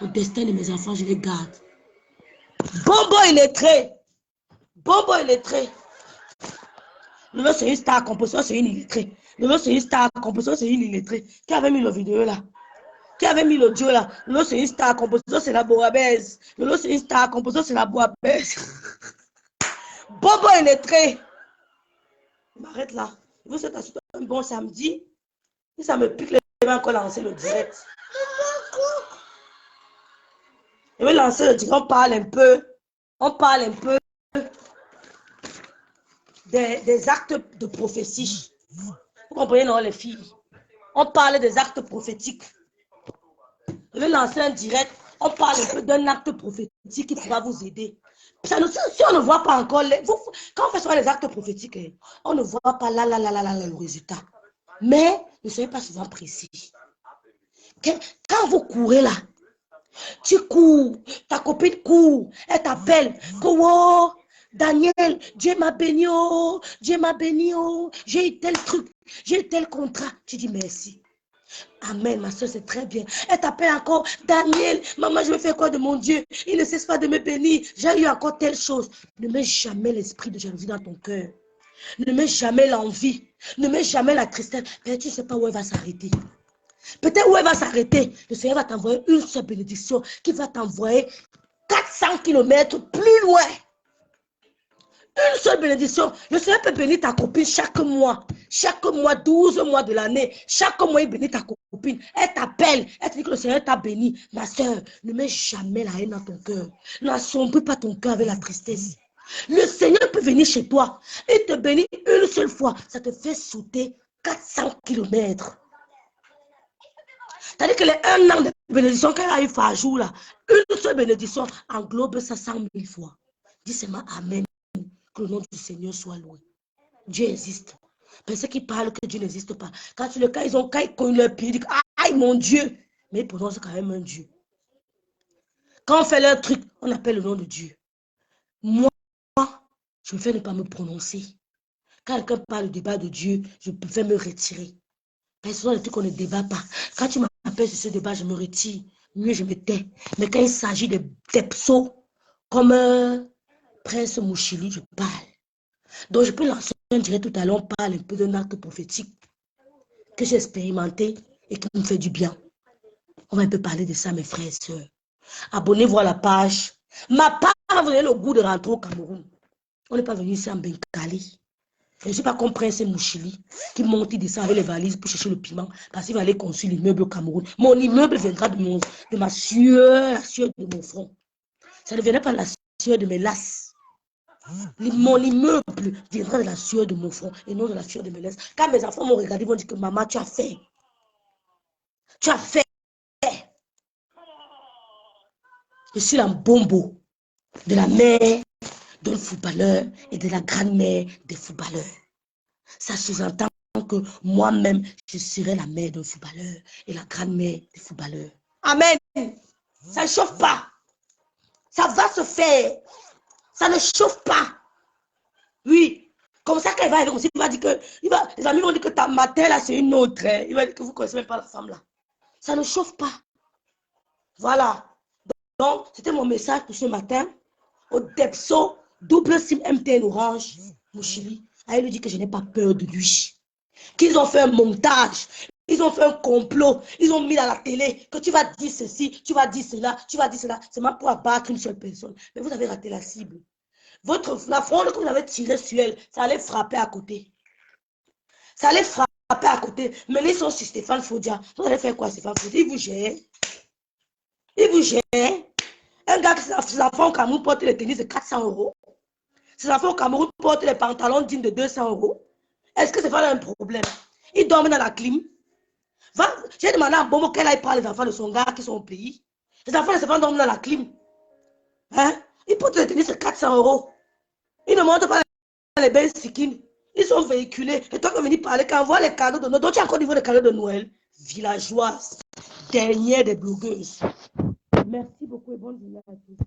Le destin de mes enfants, je les garde. Bonbon illettré. Bonbon illettré. Lolo, c'est une star composition, c'est une illettrée. Lolo, c'est une star composition, c'est une illettrée. Qui avait mis la vidéo là? Qui avait mis l'audio là? Lolo, c'est une star composition, c'est la Boabès. Lolo, c'est une star composition, c'est la Boabès. Bonbon illettré. Je m'arrête là. Je vous souhaite un bon samedi. Si ça me pique, je vais encore lancer le direct. Je vais lancer le direct. On parle un peu. On parle un peu des actes de prophétie. Vous comprenez, non, les filles? On parle des actes prophétiques. Je vais lancer un direct. On parle un peu d'un acte prophétique qui pourra vous aider. Ça nous, si on ne voit pas encore, quand on fait sur les actes prophétiques, on ne voit pas le résultat. Mais ne soyez pas souvent précis. Quand vous courez là, tu cours, ta copine court, elle t'appelle, oh, Daniel, Dieu m'a béni, oh, Dieu m'a béni, oh, j'ai eu tel truc, j'ai eu tel contrat. Tu dis merci. Amen, ma soeur, c'est très bien. Elle t'appelle encore, Daniel, maman, je vais faire quoi de mon Dieu? Il ne cesse pas de me bénir. J'ai eu encore telle chose. Ne mets jamais l'esprit de jalousie dans ton cœur. Ne mets jamais l'envie. Ne mets jamais la tristesse. Mais tu ne sais pas où elle va s'arrêter. Peut-être où elle va s'arrêter. Le Seigneur va t'envoyer une seule bénédiction qui va t'envoyer 400 km plus loin. Une seule bénédiction. Le Seigneur peut bénir ta copine chaque mois. Chaque mois, 12 mois de l'année. Chaque mois, il bénit ta copine. Elle t'appelle. Elle te dit que le Seigneur t'a béni. Ma soeur, ne mets jamais la haine dans ton cœur. N'assombris pas ton cœur avec la tristesse. Le Seigneur peut venir chez toi. Il te bénit une seule fois. Ça te fait sauter 400 km. C'est-à-dire que les 1 an de bénédiction qu'elle a eu par jour, là, une seule bénédiction englobe ça 100 000 fois. Dis seulement Amen. Que le nom du Seigneur soit loué. Dieu existe. Mais ceux qui parlent que Dieu n'existe pas, quand ils connus leur pied, ils disent, aïe mon Dieu. Mais pour nous, c'est quand même un Dieu. Quand on fait leur truc, on appelle le nom de Dieu. Moi, je préfère ne pas me prononcer. Quand quelqu'un parle du débat de Dieu, je préfère me retirer. Parce que ce sont des trucs qu'on ne débat pas. Quand tu m'appelles sur ce débat, je me retire. Mieux, je me tais. Mais quand il s'agit des psaumes, comme Prince Mouchili, je parle. Donc, je peux lancer un direct tout à l'heure, on parle un peu d'un acte prophétique que j'ai expérimenté et qui me fait du bien. On va un peu parler de ça, mes frères et sœurs. Abonnez-vous à la page. Ma page va vous donner le goût de rentrer au Cameroun. On n'est pas venu ici en Bengali. Je ne suis pas comme Prince Mouchili qui monte, il descend avec les valises pour chercher le piment parce qu'il va aller construire l'immeuble au Cameroun. Mon immeuble viendra de ma sueur, la sueur de mon front. Ça ne viendra pas de la sueur de mes lasses. Mon immeuble viendra de la sueur de mon front et non de la sueur de mes lasses. Quand mes enfants m'ont regardé, ils vont dire que maman, tu as fait. Tu as fait. Je suis la bombo de la mère d'un footballeur et de la grand-mère des footballeurs. Ça sous-entend que moi-même, je serai la mère d'un footballeur et la grand-mère des footballeurs. Amen. Ça ne chauffe pas. Ça va se faire. Ça ne chauffe pas. Oui. Comme ça, quand il va arriver aussi, il va dire que, les amis vont dire que ta mater là, c'est une autre. Hein. Il va dire que vous ne connaissez même pas la femme là. Ça ne chauffe pas. Voilà. Donc, c'était mon message pour ce matin. Au Depso, double SIM MTN Orange, Mouchili. Elle lui dit que je n'ai pas peur de lui. Qu'ils ont fait un montage. Ils ont fait un complot. Ils ont mis dans la télé que tu vas dire ceci, tu vas dire cela, tu vas dire cela. C'est même pour abattre une seule personne. Mais vous avez raté la cible. La fronde que vous avez tirée sur elle, ça allait frapper à côté. Ça allait frapper à côté. Mais ils sont sur Stéphane Faudia. Vous allez faire quoi, Stéphane Faudia? Il vous gère. Il vous gère. Un gars qui ses enfants au Cameroun porte les tennis de 400 €. Ses enfants au Cameroun portent les pantalons dignes de 200 €. Est-ce que c'est pas un problème? Ils dorment dans la clim. J'ai demandé à Bomo qu'elle aille prendre les enfants de son gars qui sont au pays. Les enfants de ses enfants dorment dans la clim. Hein? Ils portent les tennis de 400 €. Ils ne montent pas les bains skin. Ils sont véhiculés. Et toi, quand venir parler, quand on voit les cadeaux de Noël, donc tu as encore niveau des cadeaux de Noël. Villageoise, dernière des blogueuses. Merci beaucoup et bonne journée à tous.